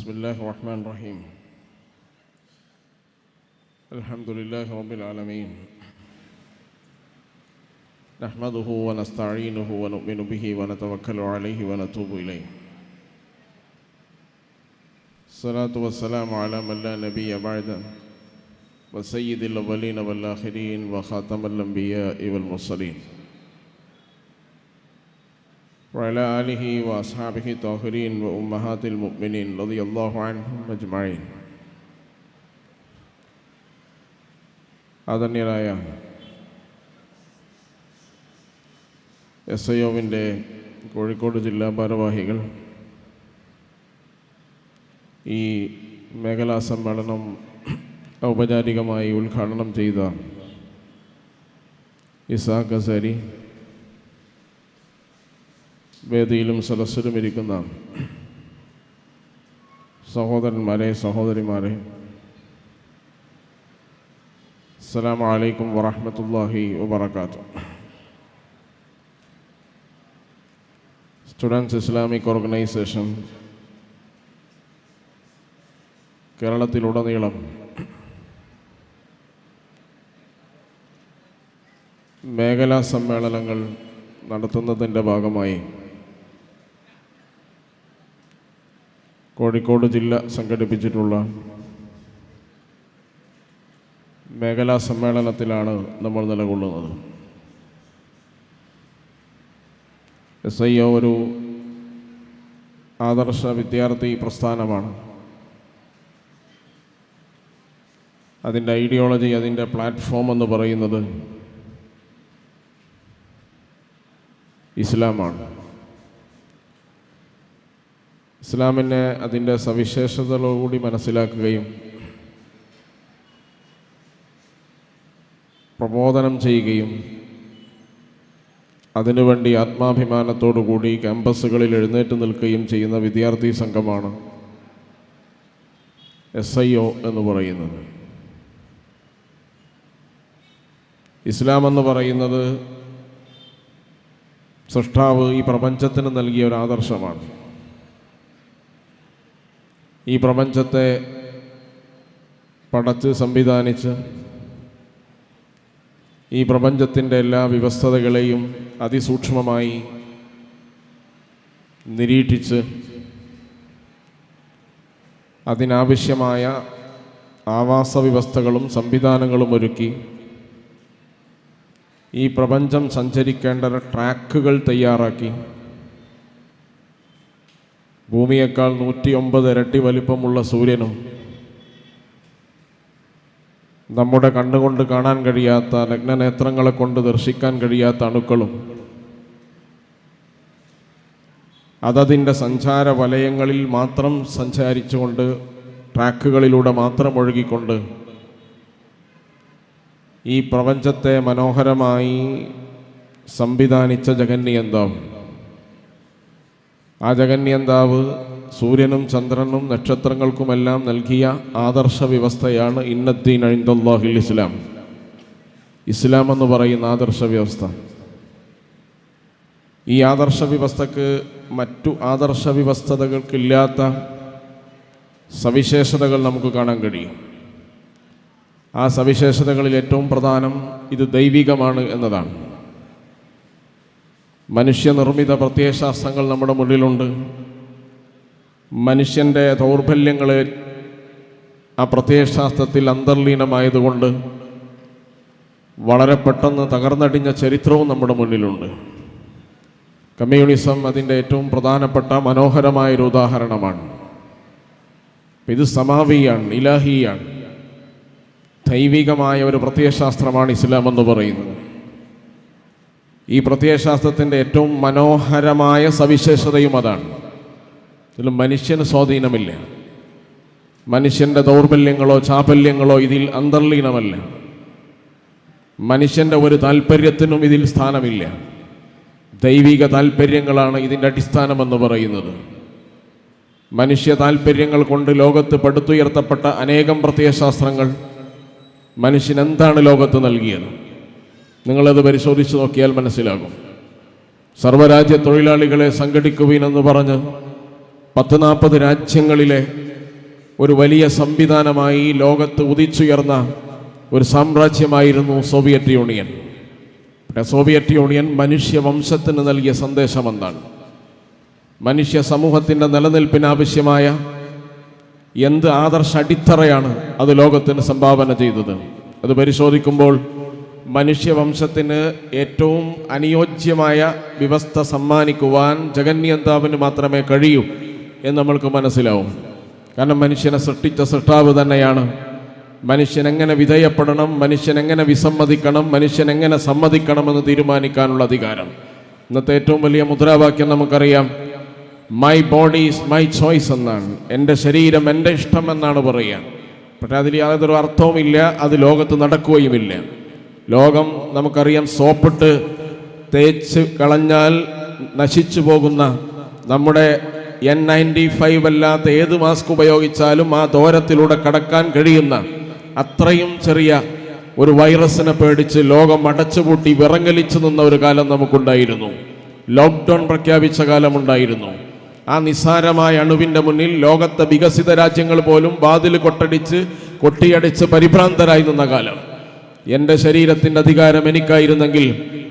بسم الله الرحمن الرحيم الحمد لله رب العالمين نحمده ونستعينه ونؤمن به ونتوكل عليه ونتوب إليه الصلاة والسلام على من لا نبي بعده وسيد الأولين والآخرين وخاتم الأنبياء والمرسلين وعلى آله وأصحابه الطاهرين وأمهات المؤمنين رضي الله عنهم أجمعين. ആദരണീയരായ SIO-വിൻ്റെ കോഴിക്കോട് ജില്ലാ ഭാരവാഹികൾ, ഈ മേഖലാ സമ്മേളനം ഔപചാരികമായി ഉദ്ഘാടനം ചെയ്ത ഇസാഖ് അസരി, വേദിയിലും സദസ്സിലും ഇരിക്കുന്ന സഹോദരന്മാരെ, സഹോദരിമാരെ, അസ്സലാമു അലൈക്കും വറഹ്മത്തുള്ളാഹി വബറകാതുഹു. സ്റ്റുഡൻസ് ഇസ്ലാമിക് ഓർഗനൈസേഷൻ കേരളത്തിലുടനീളം മേഖലാ സമ്മേളനങ്ങൾ നടത്തുന്നതിൻ്റെ ഭാഗമായി കോഴിക്കോട് ജില്ല സംഘടിപ്പിച്ചിട്ടുള്ള മേഖലാ സമ്മേളനത്തിലാണ് നമ്മൾ നിലകൊള്ളുന്നത്. SIO ഒരു ആദർശ വിദ്യാർത്ഥി പ്രസ്ഥാനമാണ്. അതിൻ്റെ ഐഡിയോളജി, അതിൻ്റെ പ്ലാറ്റ്ഫോം എന്ന് പറയുന്നത് ഇസ്ലാമാണ്. ഇസ്ലാമിനെ അതിൻ്റെ സവിശേഷതകളോടുകൂടി മനസ്സിലാക്കുകയും പ്രബോധനം ചെയ്യുകയും അതിനുവേണ്ടി ആത്മാഭിമാനത്തോടുകൂടി ക്യാമ്പസുകളിൽ എഴുന്നേറ്റ് നിൽക്കുകയും ചെയ്യുന്ന വിദ്യാർത്ഥി സംഘമാണ് SIO എന്ന് പറയുന്നത്. ഇസ്ലാം എന്ന് പറയുന്നത് സൃഷ്ടാവ് ഈ പ്രപഞ്ചത്തിന് നൽകിയ ഒരു ആദർശമാണ്. ഈ പ്രപഞ്ചത്തെ പടച്ച് സംവിധാനിച്ച് ഈ പ്രപഞ്ചത്തിൻ്റെ എല്ലാ വ്യവസ്ഥതകളെയും അതിസൂക്ഷ്മമായി നിരീക്ഷിച്ച് അതിനാവശ്യമായ ആവാസ വ്യവസ്ഥകളും സംവിധാനങ്ങളും ഒരുക്കി ഈ പ്രപഞ്ചം സഞ്ചരിക്കേണ്ട ട്രാക്കുകൾ തയ്യാറാക്കി ഭൂമിയേക്കാൾ 109 ഇരട്ടി വലിപ്പമുള്ള സൂര്യനും നമ്മുടെ കണ്ണുകൊണ്ട് കാണാൻ കഴിയാത്ത, നഗ്നനേത്രങ്ങളെ കൊണ്ട് ദർശിക്കാൻ കഴിയാത്ത അണുക്കളും അതതിൻ്റെ സഞ്ചാര വലയങ്ങളിൽ മാത്രം സഞ്ചരിച്ചുകൊണ്ട്, ട്രാക്കുകളിലൂടെ മാത്രം ഒഴുകിക്കൊണ്ട് ഈ പ്രപഞ്ചത്തെ മനോഹരമായി സംവിധാനിച്ച ജഗന്നിയന്താവ്, ആ ജഗന്നിയന്താവ് സൂര്യനും ചന്ദ്രനും നക്ഷത്രങ്ങൾക്കുമെല്ലാം നൽകിയ ആദർശ വ്യവസ്ഥയാണ് ഇന്നദ്ദീന ഇൻദല്ലാഹിൽ ഇസ്ലാം. ഇസ്ലാം എന്ന് പറയുന്ന ആദർശ വ്യവസ്ഥ. ഈ ആദർശ വ്യവസ്ഥക്ക് മറ്റു ആദർശ വ്യവസ്ഥകൾക്കില്ലാത്ത സവിശേഷതകൾ നമുക്ക് കാണാൻ കഴിയും. ആ സവിശേഷതകളിൽ ഏറ്റവും പ്രധാനം ഇത് ദൈവികമാണ് എന്നതാണ്. മനുഷ്യനിർമ്മിത പ്രത്യയശാസ്ത്രങ്ങൾ നമ്മുടെ മുന്നിലുണ്ട്. മനുഷ്യൻ്റെ ദൗർബല്യങ്ങൾ ആ പ്രത്യയശാസ്ത്രത്തിൽ അന്തർലീനമായതുകൊണ്ട് വളരെ പെട്ടെന്ന് തകർന്നടിഞ്ഞ ചരിത്രവും നമ്മുടെ മുന്നിലുണ്ട്. കമ്മ്യൂണിസം അതിൻ്റെ ഏറ്റവും പ്രധാനപ്പെട്ട മനോഹരമായൊരു ഉദാഹരണമാണ്. ഇത് സമാവിയാണ്, ഇലാഹിയാണ്, ദൈവികമായ ഒരു പ്രത്യയശാസ്ത്രമാണ് ഇസ്ലാം എന്ന് പറയുന്നത്. ഈ പ്രത്യയശാസ്ത്രത്തിൻ്റെ ഏറ്റവും മനോഹരമായ സവിശേഷതയും അതാണ്. ഇതിൽ മനുഷ്യന് സ്വാധീനമില്ല. മനുഷ്യൻ്റെ ദൗർബല്യങ്ങളോ ചാപല്യങ്ങളോ ഇതിൽ അന്തർലീനമല്ല. മനുഷ്യൻ്റെ ഒരു താല്പര്യത്തിനും ഇതിൽ സ്ഥാനമില്ല. ദൈവിക താല്പര്യങ്ങളാണ് ഇതിൻ്റെ അടിസ്ഥാനമെന്ന് പറയുന്നത്. മനുഷ്യ താല്പര്യങ്ങൾ കൊണ്ട് ലോകത്ത് പടുത്തുയർത്തപ്പെട്ട അനേകം പ്രത്യയശാസ്ത്രങ്ങൾ മനുഷ്യനെന്താണ് ലോകത്ത് നൽകിയത്? നിങ്ങളത് പരിശോധിച്ച് നോക്കിയാൽ മനസ്സിലാകും. സർവ്വരാജ്യ തൊഴിലാളികളെ സംഘടിക്കുവിനെന്ന് പറഞ്ഞ് 10-40 രാജ്യങ്ങളിലെ ഒരു വലിയ സംവിധാനമായി ലോകത്ത് ഉദിച്ചുയർന്ന ഒരു സാമ്രാജ്യമായിരുന്നു സോവിയറ്റ് യൂണിയൻ. സോവിയറ്റ് യൂണിയൻ മനുഷ്യവംശത്തിന് നൽകിയ സന്ദേശം എന്താണ്? മനുഷ്യ സമൂഹത്തിൻ്റെ നിലനിൽപ്പിനാവശ്യമായ എന്ത് ആദർശ അടിത്തറയാണ് അത് ലോകത്തിന് സംഭാവന ചെയ്തത്? അത് പരിശോധിക്കുമ്പോൾ മനുഷ്യവംശത്തിന് ഏറ്റവും അനുയോജ്യമായ വ്യവസ്ഥ സമ്മാനിക്കുവാൻ ജഗന്യന്താവിന് മാത്രമേ കഴിയൂ എന്ന് നമ്മൾക്ക് മനസ്സിലാവും. കാരണം മനുഷ്യനെ സൃഷ്ടിച്ച സൃഷ്ടാവ് തന്നെയാണ് മനുഷ്യൻ എങ്ങനെ വിധേയപ്പെടണം, മനുഷ്യൻ എങ്ങനെ വിസമ്മതിക്കണം, മനുഷ്യൻ എങ്ങനെ സമ്മതിക്കണമെന്ന് തീരുമാനിക്കാനുള്ള അധികാരം. ഇന്നത്തെ ഏറ്റവും വലിയ മുദ്രാവാക്യം നമുക്കറിയാം, my body is my choice എന്നാണ്. എൻ്റെ ശരീരം എൻ്റെ ഇഷ്ടം എന്നാണ് പറയുക. പക്ഷേ അതിൽ യാതൊരു അർത്ഥവുമില്ല, അത് ലോകത്ത് നടക്കുകയുമില്ല. ലോകം നമുക്കറിയാം, സോപ്പിട്ട് തേച്ച് കളഞ്ഞാൽ നശിച്ചു പോകുന്ന നമ്മുടെ N95 അല്ലാത്ത ഏത് മാസ്ക് ഉപയോഗിച്ചാലും ആ ദൂരത്തിലൂടെ കടക്കാൻ കഴിയുന്ന അത്രയും ചെറിയ ഒരു വൈറസിനെ പേടിച്ച് ലോകം അടച്ചുപൂട്ടി വിറങ്ങലിച്ചു നിന്ന ഒരു കാലം നമുക്കുണ്ടായിരുന്നു. ലോക്ക്ഡൗൺ പ്രഖ്യാപിച്ച കാലമുണ്ടായിരുന്നു. ആ നിസ്സാരമായ അണുവിൻ്റെ മുന്നിൽ ലോകത്തെ വികസിത രാജ്യങ്ങൾ പോലും വാതിൽ കൊട്ടിയടിച്ച് പരിഭ്രാന്തരായി നിന്ന കാലം. എൻ്റെ ശരീരത്തിൻ്റെ അധികാരം എനിക്കായിരുന്നെങ്കിൽ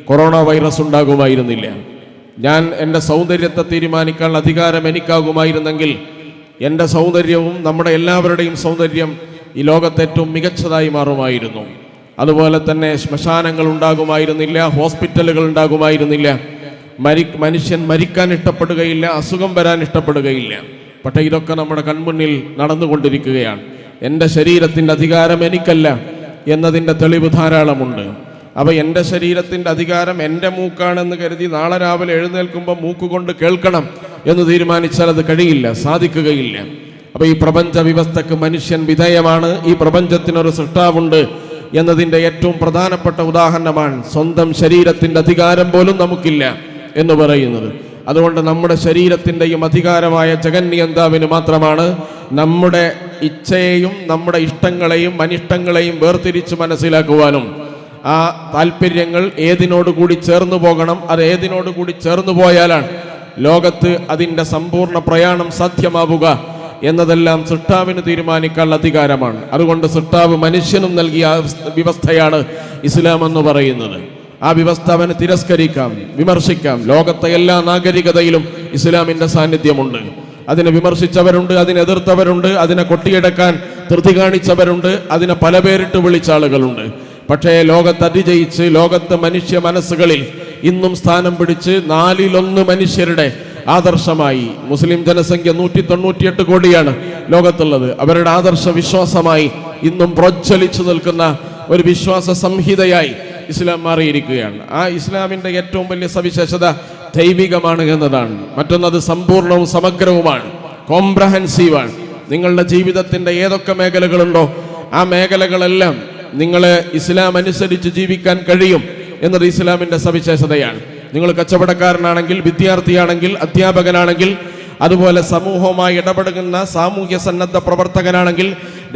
കൊറോണ വൈറസ് ഉണ്ടാകുമായിരുന്നില്ല. ഞാൻ എൻ്റെ സൗന്ദര്യത്തെ തീരുമാനിക്കാനുള്ള അധികാരം എനിക്കാകുമായിരുന്നെങ്കിൽ എൻ്റെ സൗന്ദര്യവും നമ്മുടെ എല്ലാവരുടെയും സൗന്ദര്യം ഈ ലോകത്തെ ഏറ്റവും മികച്ചതായി മാറുമായിരുന്നു. അതുപോലെ തന്നെ ശ്മശാനങ്ങൾ ഉണ്ടാകുമായിരുന്നില്ല, ഹോസ്പിറ്റലുകൾ ഉണ്ടാകുമായിരുന്നില്ല, മനുഷ്യൻ മരിക്കാൻ ഇഷ്ടപ്പെടുകയില്ല, അസുഖം വരാൻ ഇഷ്ടപ്പെടുകയില്ല. പക്ഷേ ഇതൊക്കെ നമ്മുടെ കൺമുന്നിൽ നടന്നുകൊണ്ടിരിക്കുകയാണ്. എൻ്റെ ശരീരത്തിൻ്റെ അധികാരം എനിക്കല്ല എന്നതിൻ്റെ തെളിവ് ധാരാളമുണ്ട്. അപ്പോൾ എൻ്റെ ശരീരത്തിൻ്റെ അധികാരം എൻ്റെ മൂക്കാണെന്ന് കരുതി നാളെ രാവിലെ എഴുന്നേൽക്കുമ്പോൾ മൂക്കുകൊണ്ട് കേൾക്കണം എന്ന് തീരുമാനിച്ചാൽ അത് കഴിയില്ല, സാധിക്കുകയില്ല. അപ്പോൾ ഈ പ്രപഞ്ച വ്യവസ്ഥക്ക് മനുഷ്യൻ വിധേയമാണ്. ഈ പ്രപഞ്ചത്തിനൊരു സൃഷ്ടാവുണ്ട് എന്നതിൻ്റെ ഏറ്റവും പ്രധാനപ്പെട്ട ഉദാഹരണമാണ് സ്വന്തം ശരീരത്തിൻ്റെ അധികാരം പോലും നമുക്കില്ല എന്ന് പറയുന്നത്. അതുകൊണ്ട് നമ്മുടെ ശരീരത്തിൻ്റെയും അധികാരമായ ജഗന്യന്താവിന് മാത്രമാണ് നമ്മുടെ ഇച്ഛയെയും നമ്മുടെ ഇഷ്ടങ്ങളെയും അനിഷ്ടങ്ങളെയും വേർതിരിച്ച് മനസ്സിലാക്കുവാനും ആ താല്പര്യങ്ങൾ ഏതിനോടുകൂടി ചേർന്നു പോകണം, അത് ഏതിനോടുകൂടി ചേർന്നു പോയാലാണ് ലോകത്ത് അതിൻ്റെ സമ്പൂർണ്ണ പ്രയാണം സാധ്യമാവുക എന്നതെല്ലാം സൃഷ്ടാവിന് തീരുമാനിക്കാനുള്ള അധികാരമാണ്. അതുകൊണ്ട് സൃഷ്ടാവ് മനുഷ്യനും നൽകിയ വ്യവസ്ഥയാണ് ഇസ്ലാം എന്ന് പറയുന്നത്. ആ വ്യവസ്ഥ അവന് തിരസ്കരിക്കാം, വിമർശിക്കാം. ലോകത്തെ എല്ലാ നാഗരികതയിലും ഇസ്ലാമിൻ്റെ സാന്നിധ്യമുണ്ട്. അതിനെ വിമർശിച്ചവരുണ്ട്, അതിനെ എതിർത്തവരുണ്ട്, അതിനെ കൊട്ടിയടക്കാൻ ധൃതി കാണിച്ചവരുണ്ട്, അതിനെ പല പേരിട്ട് വിളിച്ച ആളുകളുണ്ട്. പക്ഷേ ലോകത്ത് അതിജയിച്ച് ലോകത്തെ മനുഷ്യ മനസ്സുകളിൽ ഇന്നും സ്ഥാനം പിടിച്ച് 1/4 മനുഷ്യരുടെ ആദർശമായി, മുസ്ലിം ജനസംഖ്യ 198 കോടിയാണ് ലോകത്തുള്ളത്, അവരുടെ ആദർശ വിശ്വാസമായി ഇന്നും പ്രോജ്വലിച്ചു നിൽക്കുന്ന ഒരു വിശ്വാസ സംഹിതയായി ഇസ്ലാം മാറിയിരിക്കുകയാണ്. ആ ഇസ്ലാമിൻ്റെ ഏറ്റവും വലിയ സവിശേഷത ദൈവികമാണ് എന്നതാണ്. മറ്റൊന്നത് സമ്പൂർണവും സമഗ്രവുമാണ്, കോംപ്രഹെൻസീവാണ്. നിങ്ങളുടെ ജീവിതത്തിൻ്റെ ഏതൊക്കെ മേഖലകളുണ്ടോ ആ മേഖലകളെല്ലാം നിങ്ങളെ ഇസ്ലാം അനുസരിച്ച് ജീവിക്കാൻ കഴിയും എന്നത് ഇസ്ലാമിൻ്റെ സവിശേഷതയാണ്. നിങ്ങൾ കച്ചവടക്കാരനാണെങ്കിൽ, വിദ്യാർത്ഥിയാണെങ്കിൽ, അധ്യാപകനാണെങ്കിൽ, അതുപോലെ സമൂഹവുമായി ഇടപെടുന്ന സാമൂഹ്യ സന്നദ്ധ പ്രവർത്തകനാണെങ്കിൽ,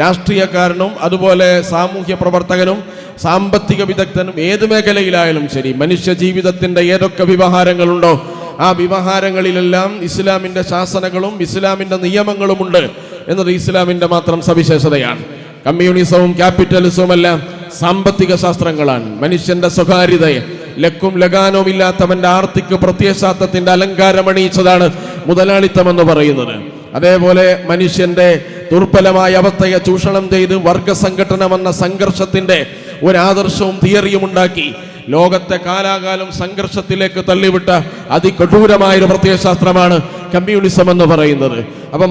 രാഷ്ട്രീയക്കാരനും അതുപോലെ സാമൂഹ്യ പ്രവർത്തകനും സാമ്പത്തിക വിദഗ്ധനും, ഏത് മേഖലയിലായാലും ശരി, മനുഷ്യ ജീവിതത്തിൻ്റെ ഏതൊക്കെ വ്യവഹാരങ്ങളുണ്ടോ ആ വ്യവഹാരങ്ങളിലെല്ലാം ഇസ്ലാമിൻ്റെ ശാസനകളും ഇസ്ലാമിൻ്റെ നിയമങ്ങളുമുണ്ട് എന്നത് ഇസ്ലാമിൻ്റെ മാത്രം സവിശേഷതയാണ്. കമ്മ്യൂണിസവും ക്യാപിറ്റലിസവും എല്ലാം സാമ്പത്തിക ശാസ്ത്രങ്ങളാണ്. മനുഷ്യന്റെ സ്വകാര്യതയെ ലക്കും ലഗാനവും ഇല്ലാത്തവന്റെ ആർത്തിക്ക് പ്രത്യയശാസ്ത്രത്തിന്റെ അലങ്കാരമണിയിച്ചതാണ് മുതലാളിത്തം എന്ന് പറയുന്നത്. അതേപോലെ മനുഷ്യന്റെ ദുർബലമായ അവസ്ഥയെ ചൂഷണം ചെയ്ത് വർഗസംഘടനമെന്ന സംഘർഷത്തിന്റെ ഒരു ആദർശവും തിയറിയും ഉണ്ടാക്കി ലോകത്തെ കാലാകാലം സംഘർഷത്തിലേക്ക് തള്ളിവിട്ട അതികഠോരമായൊരു പ്രത്യയശാസ്ത്രമാണ് കമ്മ്യൂണിസം എന്ന് പറയുന്നത്. അപ്പം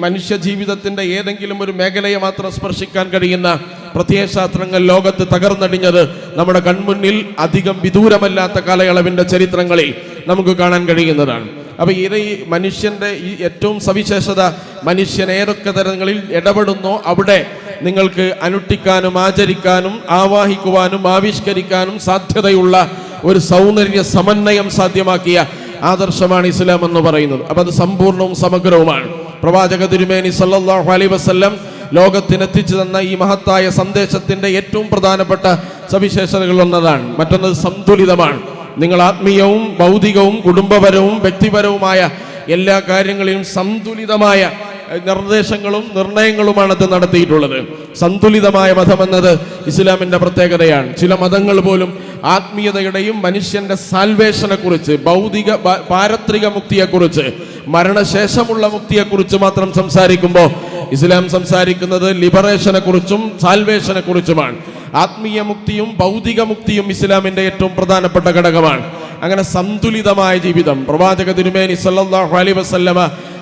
മനുഷ്യ ജീവിതത്തിൻ്റെ ഏതെങ്കിലും ഒരു മേഖലയെ മാത്രം സ്പർശിക്കാൻ കഴിയുന്ന പ്രത്യയശാസ്ത്രങ്ങൾ ലോകത്ത് തകർന്നടിഞ്ഞത് നമ്മുടെ കൺമുന്നിൽ അധികം വിദൂരമല്ലാത്ത കാലയളവിൻ്റെ ചരിത്രങ്ങളിൽ നമുക്ക് കാണാൻ കഴിയുന്നതാണ്. അപ്പോൾ ഇത് ഈ മനുഷ്യൻ്റെ ഈ ഏറ്റവും സവിശേഷത, മനുഷ്യൻ ഏതൊക്കെ തരങ്ങളിൽ ഇടപെടുന്നോ അവിടെ നിങ്ങൾക്ക് അനുഷ്ഠിക്കാനും ആചരിക്കാനും ആവാഹിക്കുവാനും ആവിഷ്കരിക്കാനും സാധ്യതയുള്ള ഒരു സൗന്ദര്യ സമന്വയം സാധ്യമാക്കിയ ആദർശമാണ് ഇസ്ലാം എന്ന് പറയുന്നത്. അപ്പം അത് സമ്പൂർണവും സമഗ്രവുമാണ്. പ്രവാചക തിരുമേനി സല്ലല്ലാഹു അലൈഹി വസല്ലം ലോകത്തിനെത്തിച്ചു തന്ന ഈ മഹത്തായ സന്ദേശത്തിൻ്റെ ഏറ്റവും പ്രധാനപ്പെട്ട സവിശേഷതകൾ ഒന്നതാണ്. മറ്റൊന്നത് സന്തുലിതമാണ്. നിങ്ങൾ ആത്മീയവും ഭൗതികവും കുടുംബപരവും വ്യക്തിപരവുമായ എല്ലാ കാര്യങ്ങളിലും സന്തുലിതമായ നിർദ്ദേശങ്ങളും നിർണയങ്ങളുമാണ് അത് നടത്തിയിട്ടുള്ളത്. സന്തുലിതമായ മതം എന്നത് ഇസ്ലാമിൻ്റെ പ്രത്യേകതയാണ്. ചില മതങ്ങൾ പോലും ആത്മീയതയുടെയും മനുഷ്യന്റെ സാൽവേഷനെ കുറിച്ച്, ഭൗതിക പാരത്രിക മുക്തിയെക്കുറിച്ച്, മരണശേഷമുള്ള മുക്തിയെക്കുറിച്ച് മാത്രം സംസാരിക്കുമ്പോൾ ഇസ്ലാം സംസാരിക്കുന്നത് ലിബറേഷനെ കുറിച്ചും സാൽവേഷനെ കുറിച്ചുമാണ്. ആത്മീയ മുക്തിയും ഭൗതിക മുക്തിയും ഇസ്ലാമിന്റെ ഏറ്റവും പ്രധാനപ്പെട്ട ഘടകമാണ്. അങ്ങനെ സന്തുലിതമായ ജീവിതം പ്രവാചക തിരുമേനി സല്ലല്ലാഹു അലൈഹി വസല്ലമ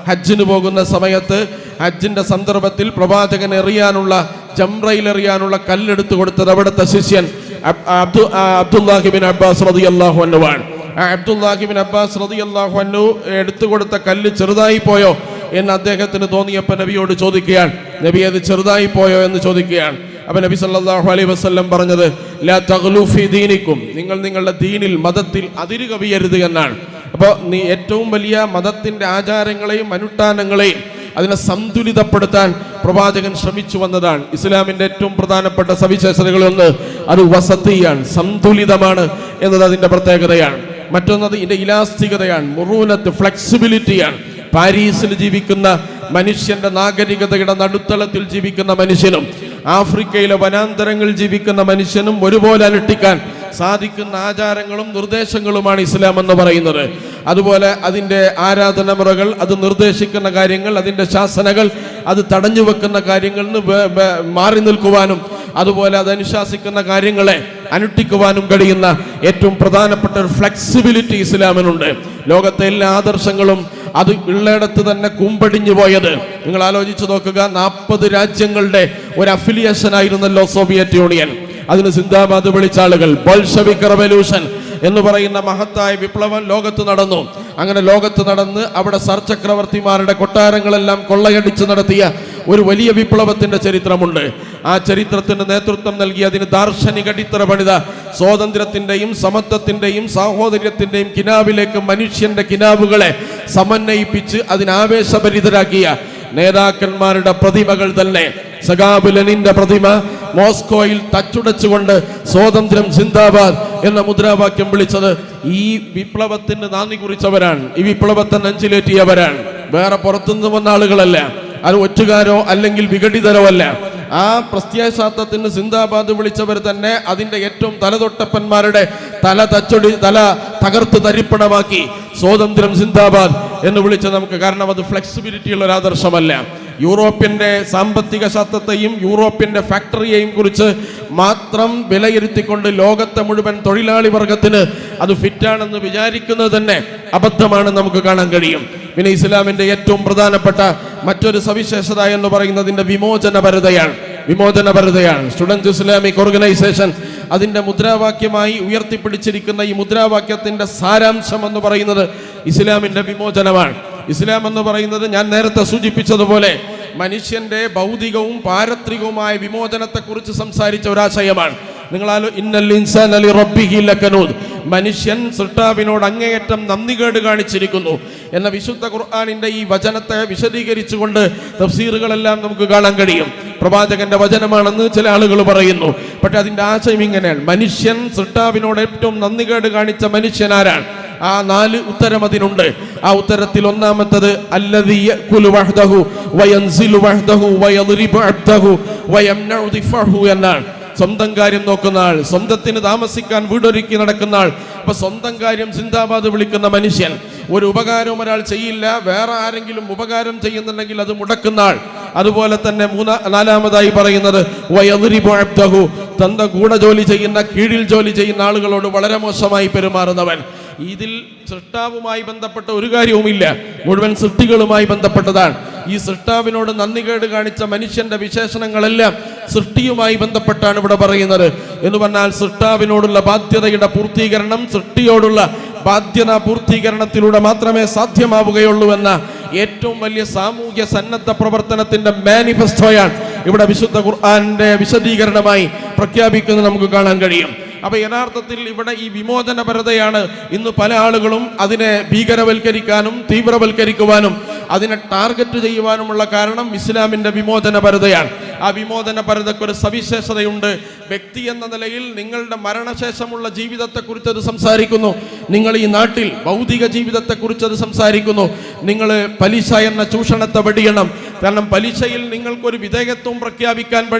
ഹജ്ജിന് പോകുന്ന സമയത്ത് ഹജ്ജിന്റെ സന്ദർഭത്തിൽ പ്രവാചകൻ എറിയാനുള്ള, ജംറയിൽ എറിയാനുള്ള കല്ലെടുത്തു കൊടുത്തത് അവിടുത്തെ ശിഷ്യൻ അബ്ദുല്ലാഹിബിൻ അബ്ബാസ് റളിയല്ലാഹു അൻഹു ആണ്. അബ്ദുല്ലാഹിബിൻ അബ്ബാസ് റളിയല്ലാഹു അൻഹു എടുത്തു കൊടുത്ത കല്ല് ചെറുതായി പോയോ എന്ന് അദ്ദേഹത്തിന് തോന്നിയപ്പോൾ നബിയോട് ചോദിക്കുകയാണ്. നബി അത് ചെറുതായി പോയോ എന്ന് ചോദിക്കുകയാണ്. അപ്പൊ നബി സല്ലല്ലാഹു അലൈഹി വസല്ലം പറഞ്ഞത് ലാ തഗ്ലൂ ഫീ ദീനിക്കും, നിങ്ങൾ നിങ്ങളുടെ ദീനിൽ, മതത്തിൽ അതിര് കവിയരുത് എന്നാണ്. അപ്പോൾ നീ ഏറ്റവും വലിയ മതത്തിന്റെ ആചാരങ്ങളെയും അനുഷ്ഠാനങ്ങളെയും അതിനെ സന്തുലിതപ്പെടുത്താൻ പ്രവാചകൻ ശ്രമിച്ചു വന്നതാണ്. ഇസ്ലാമിന്റെ ഏറ്റവും പ്രധാനപ്പെട്ട സവിശേഷതകളൊന്ന് അത് വസതിയാണ്, സന്തുലിതമാണ് എന്നത് അതിന്റെ പ്രത്യേകതയാണ്. മറ്റൊന്നത് ഇതിന്റെ ഇലാസ്തികതയാണ്, മുറൂനത്ത്, ഫ്ലെക്സിബിലിറ്റിയാണ്. പാരീസിൽ ജീവിക്കുന്ന മനുഷ്യന്റെ നാഗരികതയുടെ നടുത്തളത്തിൽ ജീവിക്കുന്ന മനുഷ്യനും ആഫ്രിക്കയിലെ വനാന്തരങ്ങളിൽ ജീവിക്കുന്ന മനുഷ്യനും ഒരുപോലെ അനുഷ്ഠിക്കാൻ സാധിക്കുന്ന ആചാരങ്ങളും നിർദ്ദേശങ്ങളുമാണ് ഇസ്ലാം എന്ന് പറയുന്നത്. അതുപോലെ അതിൻ്റെ ആരാധനമുറകൾ, അത് നിർദ്ദേശിക്കുന്ന കാര്യങ്ങൾ, അതിൻ്റെ ശാസനകൾ, അത് തടഞ്ഞു വെക്കുന്ന കാര്യങ്ങളിൽ നിന്ന് മാറി നിൽക്കുവാനും അതുപോലെ അത് അനുശാസിക്കുന്ന കാര്യങ്ങളെ അനുഷ്ഠിക്കുവാനും കഴിയുന്ന ഏറ്റവും പ്രധാനപ്പെട്ട ഒരു ഫ്ലെക്സിബിലിറ്റി ഇസ്ലാമിനുണ്ട്. ലോകത്തെ എല്ലാ ആദർശങ്ങളും അത് ഉള്ളിടത്ത് തന്നെ കുമ്പടിഞ്ഞു പോയത് നിങ്ങൾ ആലോചിച്ച് നോക്കുക. 40 രാജ്യങ്ങളുടെ ഒരു അഫിലിയേഷൻ ആയിരുന്നല്ലോ സോവിയറ്റ് യൂണിയൻ. അതിന് സിന്ദാബാദ് വിളിച്ച ആളുകൾ. ബോൾഷെവിക് റെവല്യൂഷൻ എന്ന് പറയുന്ന മഹത്തായ വിപ്ലവം ലോകത്ത് നടന്നു. അങ്ങനെ ലോകത്ത് നടന്ന് അവിടെ സർ ചക്രവർത്തിമാരുടെ കൊട്ടാരങ്ങളെല്ലാം കൊള്ളയടിച്ച് നടത്തിയ ഒരു വലിയ വിപ്ലവത്തിന്റെ ചരിത്രമുണ്ട്. ആ ചരിത്രത്തിന് നേതൃത്വം നൽകി അതിന് ദാർശനിക അടിത്തറ പണിത സ്വാതന്ത്ര്യത്തിന്റെയും സമത്വത്തിന്റെയും സാഹോദര്യത്തിന്റെയും കിനാവിലേക്ക് മനുഷ്യന്റെ കിനാവുകളെ സമന്വയിപ്പിച്ച് അതിനാവേശഭരിതരാക്കിയ നേതാക്കന്മാരുടെ പ്രതിമകൾ തന്നെ. സഖാബ് ലെനിന്റെ പ്രതിമ മോസ്കോയിൽ തച്ചുടച്ചുകൊണ്ട് സ്വാതന്ത്ര്യം സിന്ദാബാദ് എന്ന മുദ്രാവാക്യം വിളിച്ചത് ഈ വിപ്ലവത്തിന് നാന്ദി കുറിച്ചവരാണ്, ഈ വിപ്ലവത്തെ നെഞ്ചിലേറ്റിയവരാണ്. വേറെ പുറത്തുനിന്ന് വന്ന ആളുകളല്ല, അത് ഒറ്റുകാരോ അല്ലെങ്കിൽ വിഘടിതരോ അല്ല. ആ പ്രത്യയശാസ്ത്രത്തിന് സിന്ദാബാദ് വിളിച്ചവർ തന്നെ അതിന്റെ ഏറ്റവും തലതൊട്ടപ്പന്മാരുടെ തല തകർത്ത് തരിപ്പണമാക്കി സ്വാതന്ത്ര്യം സിന്ദാബാദ് എന്ന് വിളിച്ചത് നമുക്ക്. കാരണം അത് ഫ്ലെക്സിബിലിറ്റി ഉള്ള ഒരു ആദർശമല്ല. യൂറോപ്യന്റെ സാമ്പത്തിക ശാസ്ത്രത്തെയും യൂറോപ്യന്റെ ഫാക്ടറിയെയും കുറിച്ച് മാത്രം വിലയിരുത്തിക്കൊണ്ട് ലോകത്തെ മുഴുവൻ തൊഴിലാളി വർഗത്തിന് അത് ഫിറ്റാണെന്ന് വിചാരിക്കുന്നത് തന്നെ അബദ്ധമാണ് നമുക്ക് കാണാൻ കഴിയും. പിന്നെ ഇസ്ലാമിന്റെ ഏറ്റവും പ്രധാനപ്പെട്ട മറ്റൊരു സവിശേഷത എന്ന് പറയുന്നതിന്റെ വിമോചനപരതയാണ്. സ്റ്റുഡൻറ് ഇസ്ലാമിക് ഓർഗനൈസേഷൻ അതിന്റെ മുദ്രാവാക്യമായി ഉയർത്തിപ്പിടിച്ചിരിക്കുന്ന ഈ മുദ്രാവാക്യത്തിന്റെ സാരാംശം എന്ന് പറയുന്നത് ഇസ്ലാമിന്റെ വിമോചനമാണ്. ഇസ്ലാം എന്ന് പറയുന്നത് ഞാൻ നേരത്തെ സൂചിപ്പിച്ചതുപോലെ മനുഷ്യന്റെ ഭൗതികവും പാരത്രികവുമായ വിമോചനത്തെക്കുറിച്ച് സംസാരിച്ച ഒരാശയമാണ്. നിങ്ങളാലോ ഇന്നൽ ഇൻസാന ലിറബ്ബിഹി ലകനൂദ്, മനുഷ്യൻ സൃഷ്ടാവിനോട് അങ്ങേയറ്റം നന്ദികേട് കാണിച്ചിരിക്കുന്നു എന്ന വിശുദ്ധ ഖുർആനിന്റെ ഈ വചനത്തെ വിശദീകരിച്ചുകൊണ്ട് തഫ്സീറുകളെല്ലാം നമുക്ക് കാണാൻ കഴിയും. പ്രവാചകന്റെ വചനമാണെന്ന് ചില ആളുകൾ പറയുന്നു. പക്ഷെ അതിന്റെ ആശയം ഇങ്ങനെയാണ്: മനുഷ്യൻ സൃഷ്ടാവിനോട് ഏറ്റവും നന്ദികേട് കാണിച്ച മനുഷ്യൻ ആരാണ്? ആ 4 ഉത്തരം അതിനുണ്ട്. ആ ഉത്തരത്തിൽ ഒന്നാമത്തത് അല്ലദീ യഅകുലു വഹ്ദഹു വയൻസിലു വഹ്ദഹു വയദ്രിബു അബ്ദഹു വയംനഉ ദിഫഹു എന്നാണ്. സ്വന്തം കാര്യം നോക്കുന്ന ആൾ, സ്വന്തത്തിന് താമസിക്കാൻ വീടൊരുക്കി നടക്കുന്ന ആൾ. അപ്പൊ സ്വന്തം കാര്യം സിന്ദാബാദ് വിളിക്കുന്ന മനുഷ്യൻ. ഒരു ഉപകാരവും ഒരാൾ ചെയ്യില്ല, വേറെ ആരെങ്കിലും ഉപകാരം ചെയ്യുന്നുണ്ടെങ്കിൽ അത് മുടക്കുന്ന ആൾ. അതുപോലെ തന്നെ നാലാമതായി പറയുന്നത് വയദ്രിബു അബ്ദഹു, തന്റെ കൂടെ ജോലി ചെയ്യുന്ന, കീഴിൽ ജോലി ചെയ്യുന്ന ആളുകളോട് വളരെ മോശമായി പെരുമാറുന്നവൻ. ഇതിൽ സൃഷ്ടാവുമായി ബന്ധപ്പെട്ട ഒരു കാര്യവുമില്ല, മുഴുവൻ സൃഷ്ടികളുമായി ബന്ധപ്പെട്ടതാണ്. ഈ സൃഷ്ടാവിനോട് നന്ദികേട് കാണിച്ച മനുഷ്യന്റെ വിശേഷണങ്ങളെല്ലാം സൃഷ്ടിയുമായി ബന്ധപ്പെട്ടാണ് ഇവിടെ പറയുന്നത്. എന്ന് പറഞ്ഞാൽ സൃഷ്ടാവിനോടുള്ള ബാധ്യതയുടെ പൂർത്തീകരണം സൃഷ്ടിയോടുള്ള ബാധ്യത പൂർത്തീകരണത്തിലൂടെ മാത്രമേ സാധ്യമാവുകയുള്ളൂ എന്ന ഏറ്റവും വലിയ സാമൂഹ്യ സന്നദ്ധ പ്രവർത്തനത്തിന്റെ മാനിഫെസ്റ്റോയാണ് ഇവിടെ വിശുദ്ധ ഖുർആന്റെ വിശദീകരണമായി പ്രഖ്യാപിക്കുന്നത് നമുക്ക് കാണാൻ കഴിയും. അപ്പോൾ യഥാർത്ഥത്തിൽ ഇവിടെ ഈ വിമോചനപരതയാണ് ഇന്ന് പല ആളുകളും അതിനെ ഭീകരവൽക്കരിക്കാനും തീവ്രവൽക്കരിക്കുവാനും അതിനെ ടാർഗറ്റ് ചെയ്യുവാനുമുള്ള കാരണം ഇസ്ലാമിൻ്റെ വിമോചനപരതയാണ്. ആ വിമോചനപരതയ്ക്ക് ഒരു സവിശേഷതയുണ്ട്. വ്യക്തി എന്ന നിലയിൽ നിങ്ങളുടെ മരണശേഷമുള്ള ജീവിതത്തെക്കുറിച്ച് അത് സംസാരിക്കുന്നു. നിങ്ങൾ ഈ നാട്ടിൽ ഭൗതിക ജീവിതത്തെക്കുറിച്ച് അത് സംസാരിക്കുന്നു. നിങ്ങൾ പലിശ എന്ന ചൂഷണത്തെ വെടിയണം. കാരണം പലിശയിൽ നിങ്ങൾക്കൊരു വിധേയത്വം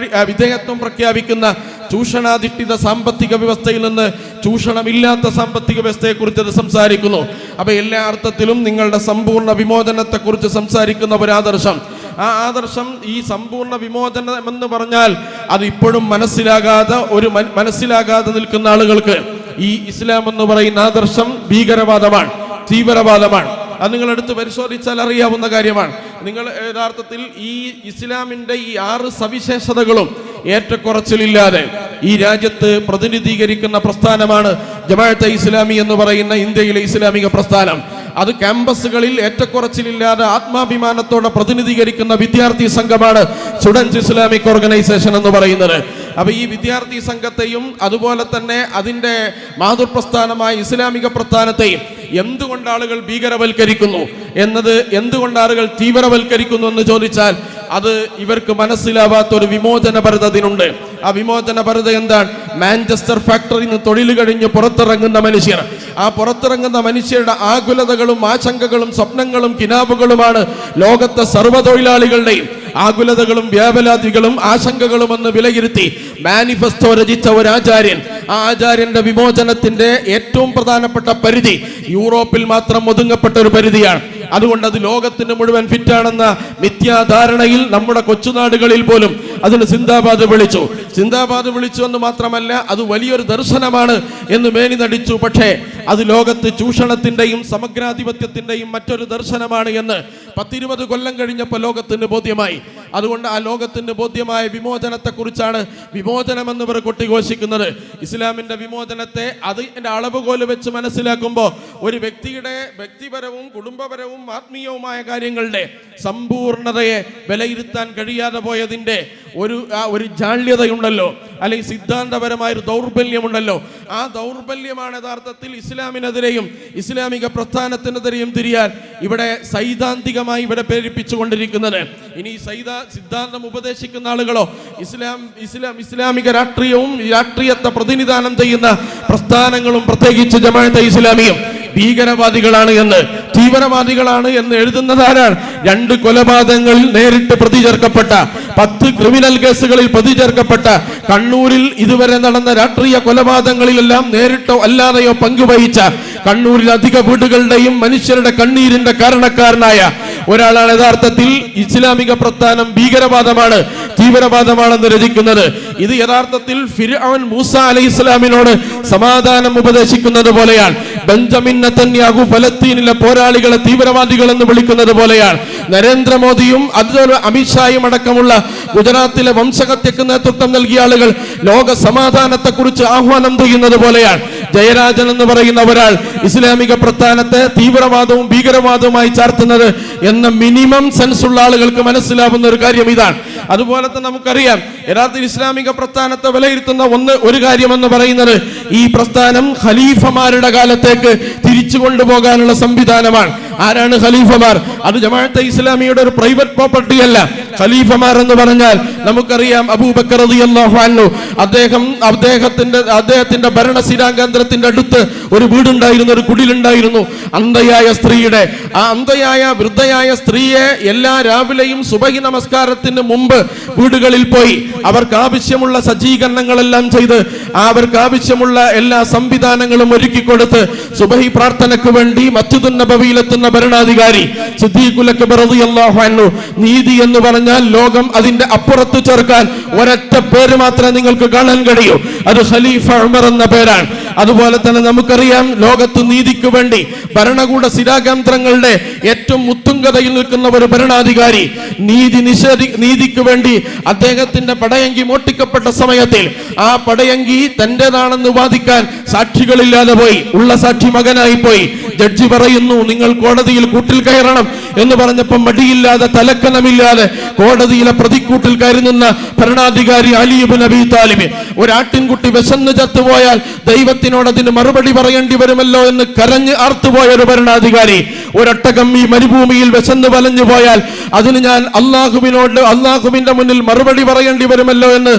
പ്രഖ്യാപിക്കുന്ന ചൂഷണാധിഷ്ഠിത സാമ്പത്തിക വ്യവസ്ഥയിൽ നിന്ന് ചൂഷണമില്ലാത്ത സാമ്പത്തിക വ്യവസ്ഥയെക്കുറിച്ച് അത് സംസാരിക്കുന്നു. അപ്പോൾ എല്ലാ അർത്ഥത്തിലും നിങ്ങളുടെ സമ്പൂർണ്ണ വിമോചനത്തെക്കുറിച്ച് സംസാരിക്കുന്ന ഒരു ആദർശം. ആ ആദർശം ഈ സമ്പൂർണ്ണ വിമോചനം എന്ന് പറഞ്ഞാൽ അത് ഇപ്പോഴും മനസ്സിലാകാതെ നിൽക്കുന്ന ആളുകൾക്ക് ഈ ഇസ്ലാം എന്ന് പറയുന്ന ആദർശം ഭീകരവാദമാണ്, തീവ്രവാദമാണ്. അത് നിങ്ങൾ എടുത്ത് പരിശോധിച്ചാൽ അറിയാവുന്ന കാര്യമാണ്. നിങ്ങൾ യഥാർത്ഥത്തിൽ ഈ ഇസ്ലാമിൻ്റെ ഈ 6 സവിശേഷതകളും ഏറ്റക്കുറച്ചിലില്ലാതെ ഈ രാജ്യത്ത് പ്രതിനിധീകരിക്കുന്ന പ്രസ്ഥാനമാണ് ജമാഅത്തെ ഇസ്ലാമി എന്ന് പറയുന്ന ഇന്ത്യയിലെ ഇസ്ലാമിക പ്രസ്ഥാനം. അത് ക്യാമ്പസുകളിൽ ഏറ്റക്കുറച്ചിലില്ലാതെ ആത്മാഭിമാനത്തോടെ പ്രതിനിധീകരിക്കുന്ന വിദ്യാർത്ഥി സംഘമാണ് സ്റ്റുഡൻസ് ഇസ്ലാമിക് ഓർഗനൈസേഷൻ എന്ന് പറയുന്നത്. അപ്പോൾ ഈ വിദ്യാർത്ഥി സംഘത്തെയും അതുപോലെ തന്നെ അതിൻ്റെ മാതൃപ്രസ്ഥാനമായ ഇസ്ലാമിക പ്രസ്ഥാനത്തെയും എന്തുകൊണ്ട് ആളുകൾ ഭീകരവൽക്കരിക്കുന്നു എന്നത്, എന്തുകൊണ്ട് ആളുകൾ തീവ്രവൽക്കരിക്കുന്നു എന്ന് ചോദിച്ചാൽ അത് ഇവർക്ക് മനസ്സിലാവാത്തൊരു വിമോചനപരത അതിനുണ്ട്. ആ വിമോചനപരത എന്താണ്? മാഞ്ചസ്റ്റർ ഫാക്ടറിയിൽ നിന്ന് തൊഴിൽ കഴിഞ്ഞ് പുറത്തിറങ്ങുന്ന മനുഷ്യർ, ആ പുറത്തിറങ്ങുന്ന മനുഷ്യരുടെ ആകുലതകളും ആശങ്കകളും സ്വപ്നങ്ങളും കിനാവുകളുമാണ് ലോകത്തെ സർവ്വതൊഴിലാളികളുടെയും ആകുലതകളും വ്യാപലാതികളും ആശങ്കകളും എന്ന് വിലയിരുത്തി മാനിഫെസ്റ്റോ രചിച്ച ഒരു ആചാര്യൻ. ആ ആചാര്യന്റെ വിമോചനത്തിന്റെ ഏറ്റവും പ്രധാനപ്പെട്ട പരിധി യൂറോപ്പിൽ മാത്രം ഒതുങ്ങപ്പെട്ട ഒരു പരിധിയാണ്. അതുകൊണ്ട് അത് ലോകത്തിന് മുഴുവൻ ഫിറ്റാണെന്ന മിഥ്യാധാരണയിൽ നമ്മുടെ കൊച്ചുനാടുകളിൽ പോലും അതിന് സിന്ദാബാദ് വിളിച്ചു എന്ന് മാത്രമല്ല അത് വലിയൊരു ദർശനമാണ് എന്ന് മേനി നടിച്ചു. പക്ഷേ അത് ലോകത്ത് ചൂഷണത്തിന്റെയും സമഗ്രാധിപത്യത്തിന്റെയും മറ്റൊരു ദർശനമാണ് എന്ന് 10-20 കൊല്ലം കഴിഞ്ഞപ്പോൾ ലോകത്തിന് ബോധ്യമായി. അതുകൊണ്ട് ആ ലോകത്തിന് ബോധ്യമായ വിമോചനത്തെക്കുറിച്ചാണ് വിമോചനം എന്നിവർ കൊട്ടിഘോഷിക്കുന്നത്. ഇസ്ലാമിന്റെ വിമോചനത്തെ അതിൻ്റെ അളവുകോല് വെച്ച് മനസ്സിലാക്കുമ്പോൾ ഒരു വ്യക്തിയുടെ വ്യക്തിപരവും കുടുംബപരവും ആത്മീയവുമായ കാര്യങ്ങളുടെ സമ്പൂർണതയെ വിലയിരുത്താൻ കഴിയാതെ പോയതിൻ്റെ ഒരു ജാള്യതയുണ്ടല്ലോ, അല്ലെങ്കിൽ സിദ്ധാന്തപരമായൊരു ദൗർബല്യമുണ്ടല്ലോ. ആ ദൗർബല്യമാണ് യഥാർത്ഥത്തിൽ ഇസ്ലാമിനെതിരെയും ഇസ്ലാമിക പ്രസ്ഥാനത്തിനെതിരെയും തിരിയാൻ ഇവിടെ സൈദ്ധാന്തികമായി ഇവിടെ പ്രേരിപ്പിച്ചുകൊണ്ടിരിക്കുന്നത്. ഇനി സിദ്ധാന്തം ഉപദേശിക്കുന്ന ആളുകളോ ഇസ്ലാമിക രാഷ്ട്രീയവും രാഷ്ട്രീയത്തെ പ്രതിനിധാനം ചെയ്യുന്ന പ്രസ്ഥാനങ്ങളും പ്രത്യേകിച്ച് ജമാഅത്തെ ഇസ്ലാമിയും ഭീകരവാദികളാണ് എന്ന്, തീവ്രവാദികളാണ് എന്ന് എഴുതുന്നതാരാണ്? 2 കൊലപാതകങ്ങളിൽ നേരിട്ട് പ്രതി ചേർക്കപ്പെട്ട, 10 ക്രിമിനൽ കേസുകളിൽ പ്രതി ചേർക്കപ്പെട്ട, കണ്ണൂരിൽ ഇതുവരെ നടന്ന രാഷ്ട്രീയ കൊലപാതകങ്ങളിലെല്ലാം നേരിട്ടോ അല്ലാതെയോ പങ്കുവഹിച്ച, കണ്ണൂരിൽ അധിക വീടുകളുടെയും മനുഷ്യരുടെ കണ്ണീരിന്റെ കാരണക്കാരനായ ഒരാളാണ് യഥാർത്ഥത്തിൽ ഇസ്ലാമിക പ്രസ്ഥാനം ഭീകരവാദമാണ്, തീവ്രവാദമാണെന്ന് രചിക്കുന്നത്. ഇത് യഥാർത്ഥത്തിൽ ഫിർഔൻ മൂസ അലൈഹിസ്സലാമിനോട് സമാധാനം ഉപദേശിക്കുന്നത് പോലെയാണ്. ബെഞ്ചമിൻ നെതന്യാഹു ഫലസ്തീനിലെ പോരാളികളെ തീവ്രവാദികൾ എന്ന് വിളിക്കുന്നത് പോലെയാണ്. നരേന്ദ്രമോദിയും അതുപോലെ അമിത്ഷായും അടക്കമുള്ള ഗുജറാത്തിലെ വംശഹത്യക്ക് നേതൃത്വം നൽകിയ ആളുകൾ ലോക സമാധാനത്തെക്കുറിച്ച് ആഹ്വാനം ചെയ്യുന്നത് പോലെയാണ്. ജയരാജൻ എന്ന് പറയുന്ന ഒരാൾ ഇസ്ലാമിക പ്രസ്ഥാനത്തെ തീവ്രവാദവും ഭീകരവാദവുമായി ചാർത്തുന്നത് എന്ന മിനിമം സെൻസ് ഉള്ള ആളുകൾക്ക് മനസ്സിലാവുന്ന ഒരു കാര്യം ഇതാണ്. അതുപോലെ തന്നെ നമുക്കറിയാം യഥാർത്ഥത്തിൽ ഇസ്ലാമിക പ്രസ്ഥാനത്തെ വിലയിരുത്തുന്ന ഒരു കാര്യമെന്ന് പറയുന്നത് ഈ പ്രസ്ഥാനം ഖലീഫമാരുടെ കാലത്തേക്ക് തിരിച്ചു കൊണ്ടുപോകാനുള്ള സംവിധാനമാണ്. ആരാണ് ഖലീഫമാർ? അത് ജമാഅത്തെ ഇസ്ലാമിയുടെ ഒരു പ്രൈവറ്റ് പ്രോപ്പർട്ടി അല്ല. ഖലീഫമാർ എന്ന് പറഞ്ഞാൽ നമുക്കറിയാം അബൂബക്കർ റളിയല്ലാഹു അൻഹു, അദ്ദേഹത്തിന്റെ ഭരണസിരാകേന്ദ്രത്തിന്റെ അടുത്ത് ഒരു വീടുണ്ടായിരുന്നു, ഒരു കുടിലുണ്ടായിരുന്നു. അന്ധയായ സ്ത്രീയുടെ ആ അന്ധയായ വൃദ്ധയായ സ്ത്രീയെ എല്ലാ രാവിലെയും സുബഹി നമസ്കാരത്തിന് മുമ്പ് വീടുകളിൽ പോയി അവർക്ക് ആവശ്യമുള്ള സജ്ജീകരണങ്ങളെല്ലാം ചെയ്ത് അവർക്ക് ആവശ്യമുള്ള എല്ലാ സംവിധാനങ്ങളും ഒരുക്കി കൊടുത്ത് സുബഹി പ്രാർത്ഥനയ്ക്ക് വേണ്ടി മസ്ജിദുൻ നബവിയിലെത്തുന്ന ഭരണാധികാരി സിദ്ദീഖുൽ അക്ബർ റളിയല്ലാഹു അൻഹു. നീതി എന്ന് പറഞ്ഞാൽ ലോകം അതിന്റെ അപ്പുറത്ത് ചേർക്കാൻ ഒരൊറ്റ പേര് മാത്രമേ നിങ്ങൾക്ക് കാണാൻ കഴിയൂ, അത് ഖലീഫ ഉമർ എന്ന പേരാണ്. അതുപോലെ തന്നെ നമുക്കറിയാം ലോകത്ത് നീതിക്ക് വേണ്ടി ഭരണകൂട സ്ഥിരാകേന്ദ്രങ്ങളുടെ ഏറ്റവും ഉത്തുംഗതയിൽ നിൽക്കുന്ന ഒരു ഭരണാധികാരി നീതിക്ക് വേണ്ടി അദ്ദേഹത്തിന്റെ പടയങ്കി മോഷ്ടിക്കപ്പെട്ട സമയത്തിൽ ആ പടയങ്കി തന്റേതാണെന്ന് വാദിക്കാൻ സാക്ഷികളില്ലാതെ പോയി, ഉള്ള സാക്ഷി മകനായി പോയി. ജഡ്ജി പറയുന്നു നിങ്ങൾ കോടതിയിൽ കൂട്ടിൽ കയറണം എന്ന് പറഞ്ഞപ്പോൾ മടിയില്ലാതെ തലക്കനമില്ലാതെ കോടതിയിലെ പ്രതിക്കൂട്ടിൽ കയറി നിന്ന ഭരണാധികാരി അലി ഇബ്നു അബീ താലിബ്. ഒരാട്ടിൻകുട്ടി വിശന്ന് ചത്തുപോയാൽ ദൈവത്തിനോട് അതിന് മറുപടി പറയേണ്ടി വരുമല്ലോ എന്ന് കരഞ്ഞ് ആർത്തുപോയ ഒരു ഭരണാധികാരി, ഒരൊട്ടകം ഈ മരുഭൂമിയിൽ വിശന്ന് വലഞ്ഞു പോയാൽ അതിന് ഞാൻ അള്ളാഹുവിന്റെ മുന്നിൽ മറുപടി പറയേണ്ടി വരുമല്ലോ എന്ന്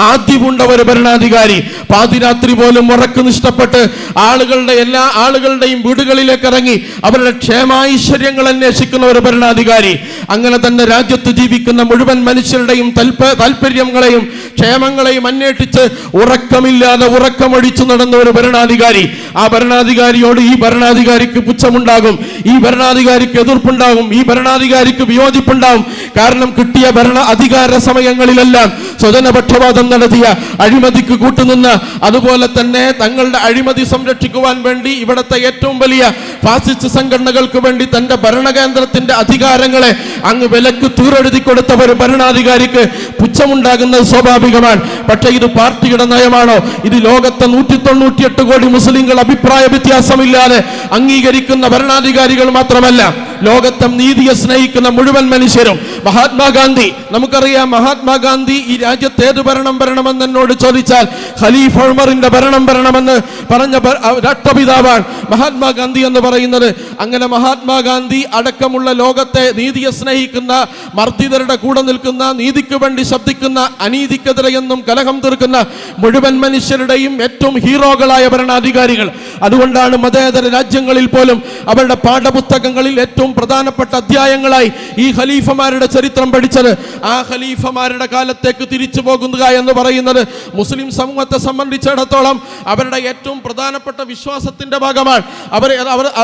ആദ്യമുണ്ട ഒരു ഭരണാധികാരി, പാതിരാത്രി പോലും ഉറക്ക് നഷ്ടപ്പെട്ട് എല്ലാ ആളുകളുടെയും വീടുകളിലേക്ക് ഇറങ്ങി അവരുടെ ക്ഷേമാഐശ്വര്യങ്ങൾ അന്വേഷിക്കുന്ന ഒരു ഭരണാധികാരി, അങ്ങനെ തന്നെ രാജ്യത്ത് ജീവിക്കുന്ന മുഴുവൻ മനുഷ്യരുടെയും താല്പര്യങ്ങളെയും ക്ഷേമങ്ങളെയും അന്വേഷിച്ച് ഉറക്കമില്ലാതെ ഉറക്കമൊഴിച്ചു നടന്ന ഒരു ഭരണാധികാരി. ആ ഭരണാധികാരിയോട് ഈ ഭരണാധികാരിക്ക് പുച്ഛമുണ്ടാകും, ഈ ഭരണാധികാരിക്ക് എതിർപ്പുണ്ടാകും, ഈ ഭരണാധികാരിക്ക് വിയോജിപ്പുണ്ടാകും. കാരണം കിട്ടിയ അധികാര സമയങ്ങളിലെല്ലാം സ്വജനപക്ഷപാതം നടത്തിയ, അഴിമതിക്ക് കൂട്ടുനിന്ന, അതുപോലെ തന്നെ തങ്ങളുടെ അഴിമതി സംരക്ഷിക്കുവാൻ വേണ്ടി ഇവിടുത്തെ ഏറ്റവും വലിയ ഫാസിസ്റ്റ് സംഘടനകൾക്ക് വേണ്ടി തന്റെ ഭരണകേന്ദ്രത്തിന്റെ അധികാരങ്ങളെ അങ്ങ് വിലക്ക് തീറെഴുതി കൊടുത്ത ഒരു ഭരണാധികാരിക്ക് പുച്ഛമുണ്ടാകുന്നത് സ്വാഭാവികമാണ്. പക്ഷേ ഇത് പാർട്ടിയുടെ നയമാണോ? ഇത് ലോകത്തെ 198 കോടി മുസ്ലിങ്ങൾ അഭിപ്രായ വ്യത്യാസമില്ലാതെ അംഗീകരിക്കുന്ന ഭരണാധികാരികൾ മാത്രമല്ല, ലോകത്തെ നീതിയെ സ്നേഹിക്കുന്ന മുഴുവൻ മനുഷ്യരും. മഹാത്മാഗാന്ധി, നമുക്കറിയാം മഹാത്മാഗാന്ധി ഈ രാജ്യത്ത് ഏത് ഭരണം വരണമെന്ന് എന്നോട് ചോദിച്ചാൽ ഖലീഫ ഉമറിന്റെ ഭരണം വരണമെന്ന് പറഞ്ഞ രാഷ്ട്രപിതാവാണ് മഹാത്മാഗാന്ധി എന്ന് പറയുന്നത്. അങ്ങനെ മഹാത്മാഗാന്ധി അടക്കമുള്ള ലോകത്തെ നീതിയെ സ്നേഹിക്കുന്ന, മർദ്ദിതരുടെ കൂടെ നിൽക്കുന്ന, നീതിക്ക് വേണ്ടി ശബ്ദിക്കുന്ന, അനീതിക്കെതിരെ എന്നും കലഹം തീർക്കുന്ന മുഴുവൻ മനുഷ്യരുടെയും ഏറ്റവും ഹീറോകളായ ഭരണാധികാരികൾ. അതുകൊണ്ടാണ് മതേതര രാജ്യങ്ങളിൽ പോലും അവരുടെ പാഠപുസ്തകങ്ങളിൽ ഏറ്റവും പ്രധാനപ്പെട്ട അധ്യായങ്ങളായി ഈ ഖലീഫമാരുടെ ചരിത്രം പഠിച്ചത്. ആ ഖലീഫമാരുടെ കാലത്തേക്ക് തിരിച്ചു പോകുക എന്ന് പറയുന്നത് മുസ്ലിം സമൂഹത്തെ സംബന്ധിച്ചിടത്തോളം അവരുടെ ഏറ്റവും പ്രധാനപ്പെട്ട വിശ്വാസത്തിന്റെ ഭാഗമാണ്.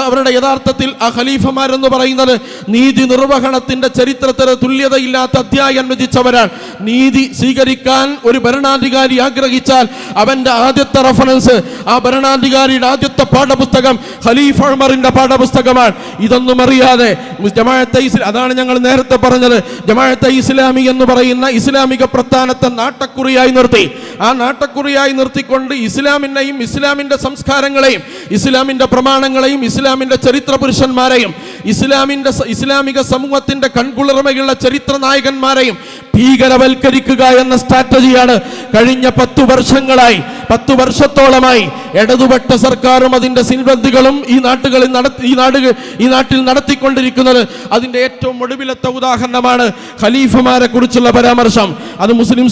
അവരുടെ യഥാർത്ഥത്തിൽ ആ ഖലീഫമാരെന്ന് പറയുന്നത് നീതി നിർവഹണത്തിന്റെ ചരിത്രത്തിന് തുല്യതയില്ലാത്ത അധ്യായം രചിച്ചവരാണ്. നീതി സ്വീകരിക്കാൻ ഒരു ഭരണാധികാരി ആഗ്രഹിച്ചാൽ അവന്റെ ആദ്യത്തെ റഫറൻസ്, ആ ഭരണാധികാരിയുടെ ആദ്യത്തെ പാഠപുസ്തകം ഖലീഫ ഉമറിന്റെ പാഠപുസ്തകമാണ്. ഇതൊന്നും അറിയാതെ ജമാഅത്തെ ഇസ്ലാമി, അതാണ് ഞങ്ങൾ നേരത്തെ പറഞ്ഞത്, ജമാഅത്തെ ഇസ്ലാമി എന്ന് പറയുന്ന ഇസ്ലാമിക പ്രസ്ഥാനത്തെ നാട്ടക്കുറിയായി നിർത്തി. ആ നാട്ടക്കുറിയായി നിർത്തിക്കൊണ്ട് ഇസ്ലാമിനെയും ഇസ്ലാമിന്റെ സംസ്കാരങ്ങളെയും ഇസ്ലാമിന്റെ പ്രമാണങ്ങളെയും ഇസ്ലാമിന്റെ ചരിത്ര പുരുഷന്മാരെയും ഇസ്ലാമിക സമൂഹത്തിന്റെ കൺകുളിർമയുള്ള ചരിത്ര നായകന്മാരെയും ഭീകരവൽക്കരിക്കുക എന്ന സ്ട്രാറ്റജിയാണ് കഴിഞ്ഞ 10 വർഷത്തോളമായി ഇടതുപക്ഷ സർക്കാരും അതിന്റെ സിൻബന്ധികളും ഈ നാട്ടിൽ നടത്തിക്കൊണ്ടിരിക്കുന്നത്. അതിന്റെ ഏറ്റവും ഒടുവിലത്തെ ഉദാഹരണമാണ് ഖലീഫമാരെ കുറിച്ചുള്ള പരാമർശം. അത് മുസ്ലിം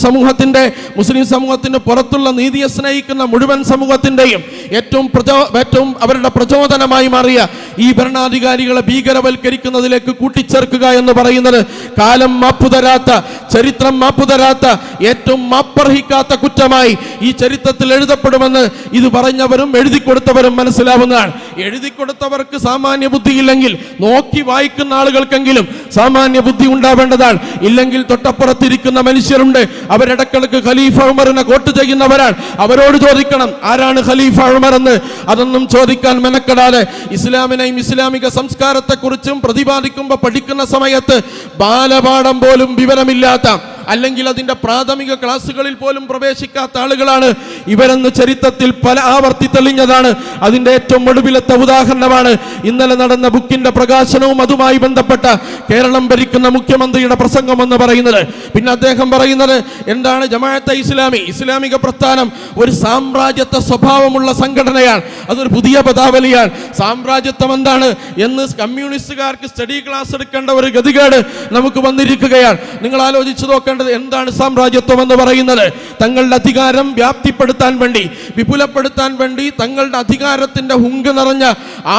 സമൂഹത്തിന് പുറത്തുള്ള നീതിയെ സ്നേഹിക്കുന്ന മുഴുവൻ സമൂഹത്തിന്റെയും ഏറ്റവും അവരുടെ പ്രചോദനമായി മാറിയ ഈ ഭരണാധികാരികളെ ഭീകരവൽക്കരിക്കുന്നതിലേക്ക് കൂട്ടിച്ചേർക്കുക എന്ന് പറയുന്നത് കാലം മാപ്പുതരാത്ത, ചരിത്രം മാപ്പുതരാത്ത, ഏറ്റവും മാപ്പർഹിക്കാത്ത കുറ്റമായി ഈ ചരിത്രത്തിൽ എഴുതപ്പെടുമെന്ന് ഇത് പറഞ്ഞവരും എഴുതി കൊടുത്തവരും മനസ്സിലാവുന്നതാണ്. എഴുതി കൊടുത്തവർക്ക് സാമാന്യ ബുദ്ധിയില്ലെങ്കിൽ നോക്കി വായിക്കുന്ന ആളുകൾക്കെങ്കിലും സാമാന്യ ബുദ്ധി ഉണ്ടാവേണ്ടതാണ്. ഇല്ലെങ്കിൽ തൊട്ടപ്പുറത്തിരിക്കുന്ന മനുഷ്യരുണ്ട്, അവരിടക്കിടക്ക് ഖലീഫ ഉമറിനെ കോട്ട് ചെയ്യുന്നവരാണ്. അവരോട് ചോദിക്കണം ആരാണ് ഖലീഫ ഉമർ എന്ന്. അതൊന്നും ചോദിക്കാൻ മെനക്കെടാതെ ഇസ്ലാമിനെയും ഇസ്ലാമിക സംസ്കാരത്തെക്കുറിച്ചും പ്രതിപാദിക്കുമ്പോൾ പഠിക്കുന്ന സമയത്ത് ബാലപാഠം പോലും വിവരമില്ലാത്ത, അല്ലെങ്കിൽ അതിന്റെ പ്രാഥമിക ക്ലാസ്സുകളിൽ പോലും പ്രവേശിക്കാത്ത ആളുകളാണ് ഇവരെന്ന് ചരിത്രത്തിൽ പല ആവർത്തി തെളിഞ്ഞതാണ്. അതിന്റെ ഏറ്റവും ഒടുവിലത്തെ ഉദാഹരണമാണ് ഇന്നലെ നടന്ന ബുക്കിന്റെ പ്രകാശനവും അതുമായി ബന്ധപ്പെട്ട കേരളം ഭരിക്കുന്ന മുഖ്യമന്ത്രിയുടെ പ്രസംഗം എന്ന് പറയുന്നത്. പിന്നെ അദ്ദേഹം പറയുന്നത് എന്താണ്? ജമാഅത്തെ ഇസ്ലാമി, ഇസ്ലാമിക പ്രസ്ഥാനം ഒരു സാമ്രാജ്യത്വ സ്വഭാവമുള്ള സംഘടനയാണ്. അതൊരു പുതിയ പദാവലിയാണ്. സാമ്രാജ്യത്വം എന്താണ് എന്ന് കമ്മ്യൂണിസ്റ്റുകാർക്ക് സ്റ്റഡി ക്ലാസ് എടുക്കേണ്ട ഒരു ഗതികേട് നമുക്ക് വന്നിരിക്കുകയാണ്. നിങ്ങൾ ആലോചിച്ചു നോക്കേണ്ടത് എന്താണ് സാമ്രാജ്യത്വം എന്ന് പറയുന്നത്? തങ്ങളുടെ അധികാരം വ്യാപ്തിപ്പെടുത്താൻ വേണ്ടി, വിപുലപ്പെടുത്താൻ വേണ്ടി തങ്ങളുടെ അധികാരത്തിന്റെ ഹുങ്ക് നിറഞ്ഞ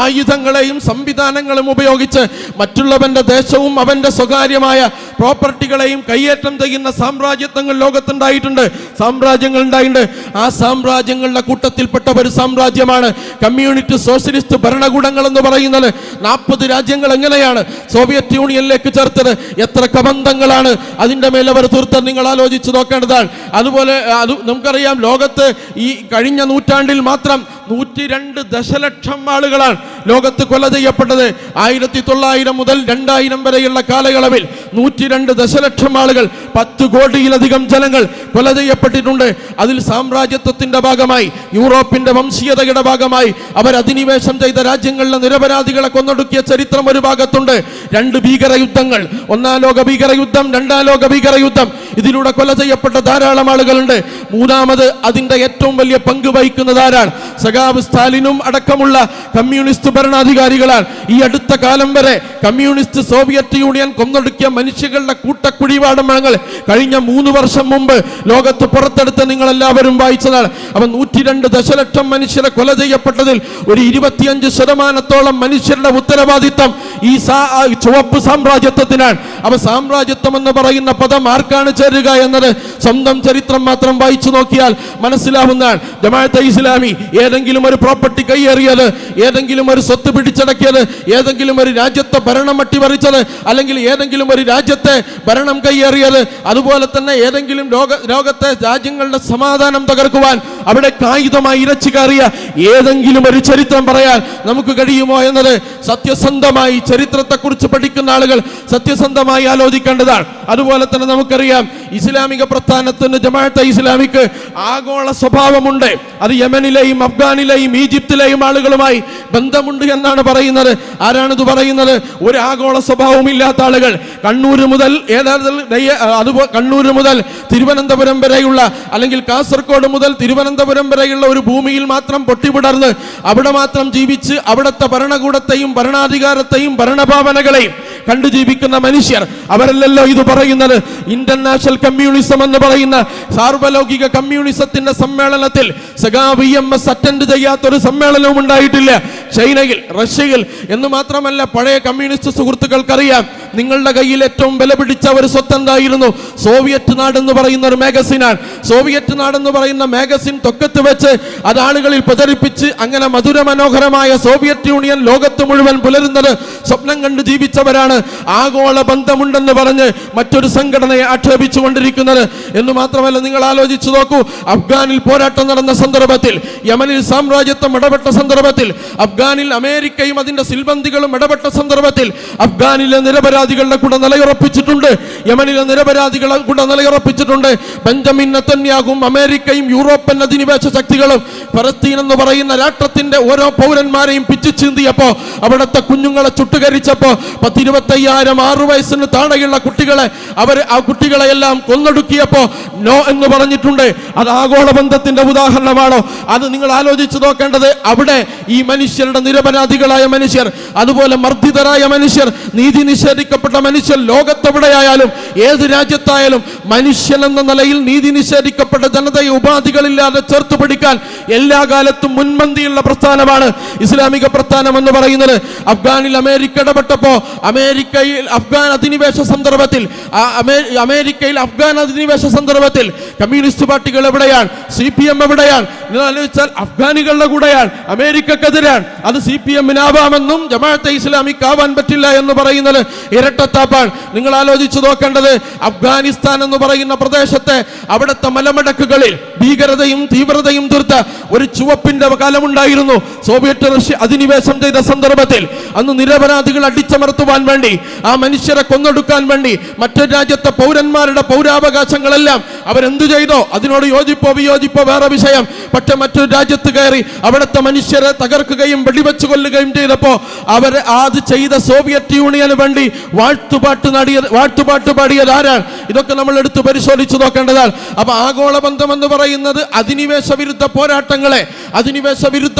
ആയുധങ്ങളെയും സംവിധാനങ്ങളും ഉപയോഗിച്ച് മറ്റുള്ളവന്റെ ദേശവും അവന്റെ സ്വകാര്യമായ പ്രോപ്പർട്ടികളെയും കയ്യേറ്റം ചെയ്യുന്ന സാമ്രാജ്യത്വങ്ങൾ ലോകത്തുണ്ടായിട്ടുണ്ട്, സാമ്രാജ്യങ്ങൾ ഉണ്ടായിട്ടുണ്ട്. ആ സാമ്രാജ്യങ്ങളുടെ കൂട്ടത്തിൽപ്പെട്ട ഒരു സാമ്രാജ്യമാണ് കമ്മ്യൂണിസ്റ്റ് സോഷ്യലിസ്റ്റ് ഭരണകൂടങ്ങൾ എന്ന് പറയുന്നത്. 40 രാജ്യങ്ങൾ എങ്ങനെയാണ് സോവിയറ്റ് യൂണിയനിലേക്ക് ചേർത്തത്? എത്ര കബന്ധങ്ങളാണ് അതിന്റെ മേലെ അവർ തീർത്തത്? നിങ്ങൾ ആലോചിച്ച് നോക്കേണ്ടതാണ്. അതുപോലെ നമുക്കറിയാം ലോകത്ത് ഈ കഴിഞ്ഞ നൂറ്റാണ്ടിൽ മാത്രം 102 ദശലക്ഷം ആളുകളാണ് ലോകത്ത് കൊല ചെയ്യപ്പെട്ടത്. 1900 മുതൽ 2000 വരെയുള്ള കാലയളവിൽ 102 ദശലക്ഷം ആളുകൾ, 10 കോടിയിലധികം ജനങ്ങൾ കൊല ചെയ്യപ്പെട്ടിട്ടുണ്ട്. അതിൽ സാമ്രാജ്യത്വത്തിന്റെ ഭാഗമായി, യൂറോപ്പിന്റെ വംശീയതയുടെ ഭാഗമായി അവർ അധിനിവേശം ചെയ്ത രാജ്യങ്ങളിലെ നിരപരാധികളെ കൊന്നൊടുക്കിയ ചരിത്രം ഒരു ഭാഗത്തുണ്ട്. 2 ഭീകരയുദ്ധങ്ങൾ, 1-ാം ലോക ഭീകരയുദ്ധം, 2-ാം ലോക ഭീകരയുദ്ധം, ഇതിലൂടെ കൊല ചെയ്യപ്പെട്ട ധാരാളം ആളുകളുണ്ട്. മൂന്നാമത് അതിന്റെ ഏറ്റവും വലിയ പങ്ക് വഹിക്കുന്നത് ആരാണ്? സഖാവ് സ്റ്റാലിനും അടക്കമുള്ള കമ്മ്യൂണിസ്റ്റ് ഭരണാധികാരികളാണ്. ഈ അടുത്ത കാലം വരെ കമ്മ്യൂണിസ്റ്റ് സോവിയറ്റ് യൂണിയൻ കൊന്നൊടുക്കിയ മനുഷ്യരുടെ കൂട്ടക്കുഴിപാടങ്ങൾ കഴിഞ്ഞ 3 വർഷം മുമ്പ് ലോകത്ത് പുറത്തെടുത്ത് നിങ്ങൾ എല്ലാവരും വായിച്ചതാണ്. അവ 102 ദശലക്ഷം മനുഷ്യരെ കൊല ചെയ്യപ്പെട്ടതിൽ ഒരു 25% മനുഷ്യരുടെ ഉത്തരവാദിത്തം ഈ ചുവപ്പ് സാമ്രാജ്യത്വത്തിനാണ്. അവ സാമ്രാജ്യത്വം എന്ന് പറയുന്ന പദം ആർക്കാണ് ചേരുക എന്നത് സ്വന്തം ചരിത്രം മാത്രം വായിച്ചു നോക്കിയാൽ മനസ്സിലാവുന്നതാണ്. ജമാഅത്തെ ഇസ്ലാമി ഏതെങ്കിലും ഒരു പ്രോപ്പർട്ടി കൈയേറിയത്, ഏതെങ്കിലും ഒരു സ്വത്ത് പിടിച്ചടക്കിയത്, ഏതെങ്കിലും ഒരു രാജ്യത്തെ ഭരണം അട്ടിമറിച്ചത്, അല്ലെങ്കിൽ ഏതെങ്കിലും ഒരു രാജ്യത്തെ ഭരണം കൈയേറിയത്, അതുപോലെ തന്നെ ഏതെങ്കിലും ലോകത്തെ രാജ്യങ്ങളുടെ സമാധാനം തകർക്കുവാൻ അവിടെ കായികമായി ഇരച്ചു കയറിയ ഏതെങ്കിലും ഒരു ചരിത്രം പറയാൻ നമുക്ക് കഴിയുമോ എന്നത് സത്യസന്ധമായി ചരിത്രത്തെക്കുറിച്ച് പഠിക്കുന്ന ആളുകൾ സത്യസന്ധമായി ആലോചിക്കേണ്ടതാണ്. അതുപോലെ തന്നെ നമുക്കറിയാം ഇസ്ലാമിക പ്രസ്ഥാനത്തിന്, ജമാഅത്തെ ഇസ്ലാമിക്ക് ആഗോള സ്വഭാവമുണ്ട്. അത് യമനിലെയും അഫ്ഗാനിലെയും ഈജിപ്തിലെയും ആളുകളുമായി ബന്ധമുണ്ട് എന്നാണ് പറയുന്നത്. ആരാണിത് പറയുന്നത്? ഒരു ആഗോള സ്വഭാവവും ഇല്ലാത്ത ആളുകൾ. കണ്ണൂർ മുതൽ തിരുവനന്തപുരം വരെയുള്ള, അല്ലെങ്കിൽ കാസർഗോഡ് മുതൽ തിരുവനന്തപുരം വരെയുള്ള ഒരു ഭൂമിയിൽ മാത്രം പൊട്ടിവിടർന്ന് അവിടെ മാത്രം ജീവിച്ച് അവിടുത്തെ ഭരണകൂടത്തെയും ഭരണാധികാരത്തെയും ഭരണഭാവനകളെയും കണ്ടു ജീവിക്കുന്ന മനുഷ്യർ, അവരല്ലല്ലോ ഇത് പറയുന്നത്. ഇന്റർനാഷണൽ കമ്മ്യൂണിസം എന്ന് പറയുന്ന സാർവലൗകിക കമ്മ്യൂണിസത്തിന്റെ സമ്മേളനത്തിൽ സഖാവ് അറ്റൻഡ് ചെയ്യാത്തൊരു സമ്മേളനവും ഉണ്ടായിട്ടില്ല. ചൈനയിൽ, റഷ്യയിൽ എന്ന് മാത്രമല്ല, പഴയ കമ്മ്യൂണിസ്റ്റ് സുഹൃത്തുക്കൾക്കറിയാം നിങ്ങളുടെ കയ്യിൽ ഏറ്റവും വില പിടിച്ച ഒരു സ്വത്ത് എന്തായിരുന്നു? സോവിയറ്റ് നാട് എന്ന് പറയുന്ന ഒരു മാഗസിനാണ്. സോവിയറ്റ് നാട് എന്ന് പറയുന്ന മാഗസിൻ തൊക്കത്ത് വെച്ച് അത് ആളുകളിൽ പ്രചരിപ്പിച്ച് അങ്ങനെ മധുര മനോഹരമായ സോവിയറ്റ് യൂണിയൻ ലോകത്ത് മുഴുവൻ പുലരുന്നത് സ്വപ്നം കണ്ട് ജീവിച്ചവരാണ് ആഗോള ബന്ധമുണ്ടെന്ന് പറഞ്ഞ് മറ്റൊരു സംഘടനയെ ആക്ഷേപിച്ചു കൊണ്ടിരിക്കുന്നത്. എന്ന് മാത്രമല്ല, നിങ്ങൾ ആലോചിച്ചു നോക്കൂ, അഫ്ഗാനിൽ പോരാട്ടം നടന്ന സന്ദർഭത്തിൽ, യമനിൽ സാമ്രാജ്യത്വം ഇടപെട്ട സന്ദർഭത്തിൽ, അഫ്ഗാനിൽ അമേരിക്കയും അതിന്റെ സിൽബന്ദികളും ഇടപെട്ട സന്ദർഭത്തിൽ അഫ്ഗാനിലെ നിരപരാധികളുടെ കൂടെ നിലയുറപ്പിച്ചിട്ടുണ്ട്, യമനിലെ നിരപരാധികളെ കൂടെ നിലയുറപ്പിച്ചിട്ടുണ്ട്. ബെഞ്ചമിൻ നെതന്യാഹുവും അമേരിക്കയും യൂറോപ്യൻ അധിനിവേശ ശക്തികളും ഫലസ്തീൻ എന്ന് പറയുന്ന രാഷ്ട്രത്തിന്റെ ഓരോ പൗരന്മാരെയും പിച്ചു ചീന്തിയപ്പോ, അവിടുത്തെ കുഞ്ഞുങ്ങളെ ചുട്ടുകരിച്ചപ്പോ, 10-25,000 6 വയസ്സിന് താഴെയുള്ള കുട്ടികളെ ആ കുട്ടികളെയെല്ലാം കൊന്നൊടുക്കിയപ്പോ നോ എന്ന് പറഞ്ഞിട്ടുണ്ട്. അത് ആഗോള ബന്ധത്തിന്റെ ഉദാഹരണമാണോ? അത് നിങ്ങൾ ആലോചിച്ചു നോക്കേണ്ടത്. അവിടെ ഈ മനുഷ്യരുടെ നിരപരാധികളായ മനുഷ്യർ, അതുപോലെ മർദ്ദിതരായ മനുഷ്യർ, നീതി നിഷേധിക്കപ്പെട്ട മനുഷ്യർ ലോകത്തെവിടെയായാലും ഏത് രാജ്യത്തായാലും മനുഷ്യൻ എന്ന നിലയിൽ നീതി നിഷേധിക്കപ്പെട്ട ജനതയെ ഉപാധികളില്ലാതെ ചേർത്ത് പിടിക്കാൻ എല്ലാ കാലത്തും മുൻപന്തിയുള്ള പ്രസ്ഥാനമാണ് ഇസ്ലാമിക പ്രസ്ഥാനം എന്ന് പറയുന്നത്. അഫ്ഗാനിൽ അമേരിക്ക ഇടപെട്ടപ്പോ, അമേരിക്കയിൽ അഫ്ഗാൻ അധിനിവേശ സന്ദർഭത്തിൽ കമ്മ്യൂണിസ്റ്റ് പാർട്ടികൾ എവിടെയാണ്? CPM എവിടെയാണ്? നിങ്ങൾ ആലോചിച്ചാൽ അഫ്ഗാനികളുടെ കൂടെയാണ്, അമേരിക്കക്കെതിരാണ്. അത് CPM-നാവാമെന്നും ജമാഅത്തെ ഇസ്ലാമിക്ക് ആവാൻ പറ്റില്ല എന്ന് പറയുന്നത് ഇരട്ടത്താപ്പാണ്. നിങ്ങൾ ആലോചിച്ചു നോക്കേണ്ടത്, അഫ്ഗാനിസ്ഥാൻ എന്ന് പറയുന്ന പ്രദേശത്തെ അവിടുത്തെ മലമടക്കുകളിൽ ഭീകരതയും തീവ്രതയും തീർത്ത ഒരു ചുവപ്പിന്റെ കാലമുണ്ടായിരുന്നു. സോവിയറ്റ് റഷ്യ അധിനിവേശം ചെയ്ത സന്ദർഭത്തിൽ അന്ന് നിരപരാധികൾ അടിച്ചമർത്തുവാൻ വേണ്ടി, ആ മനുഷ്യരെ കൊന്നൊടുക്കാൻ വേണ്ടി മറ്റൊരു രാജ്യത്തെ പൗരന്മാരുടെ പൗരാവകാശങ്ങളെല്ലാം അവരെന്തു ചെയ്തോ അതിനോട് യോജിപ്പോ വിയോജിപ്പോ വേറെ വിഷയം. പക്ഷെ മറ്റൊരു രാജ്യത്ത് കയറി അവിടുത്തെ മനുഷ്യരെ തകർക്കുകയും വെടിവെച്ച് കൊല്ലുകയും ചെയ്തപ്പോ അവരെ അത് ചെയ്ത സോവിയറ്റ് യൂണിയന് വേണ്ടി വാഴ്ത്തുപാട്ട് പാടിയത് ആരാണ്? ഇതൊക്കെ നമ്മൾ എടുത്ത് പരിശോധിച്ചു നോക്കേണ്ടതാണ്. അപ്പൊ ആഗോള ബന്ധം എന്ന് പറയുന്നത് അധിനിവേശ വിരുദ്ധ പോരാട്ടങ്ങളെ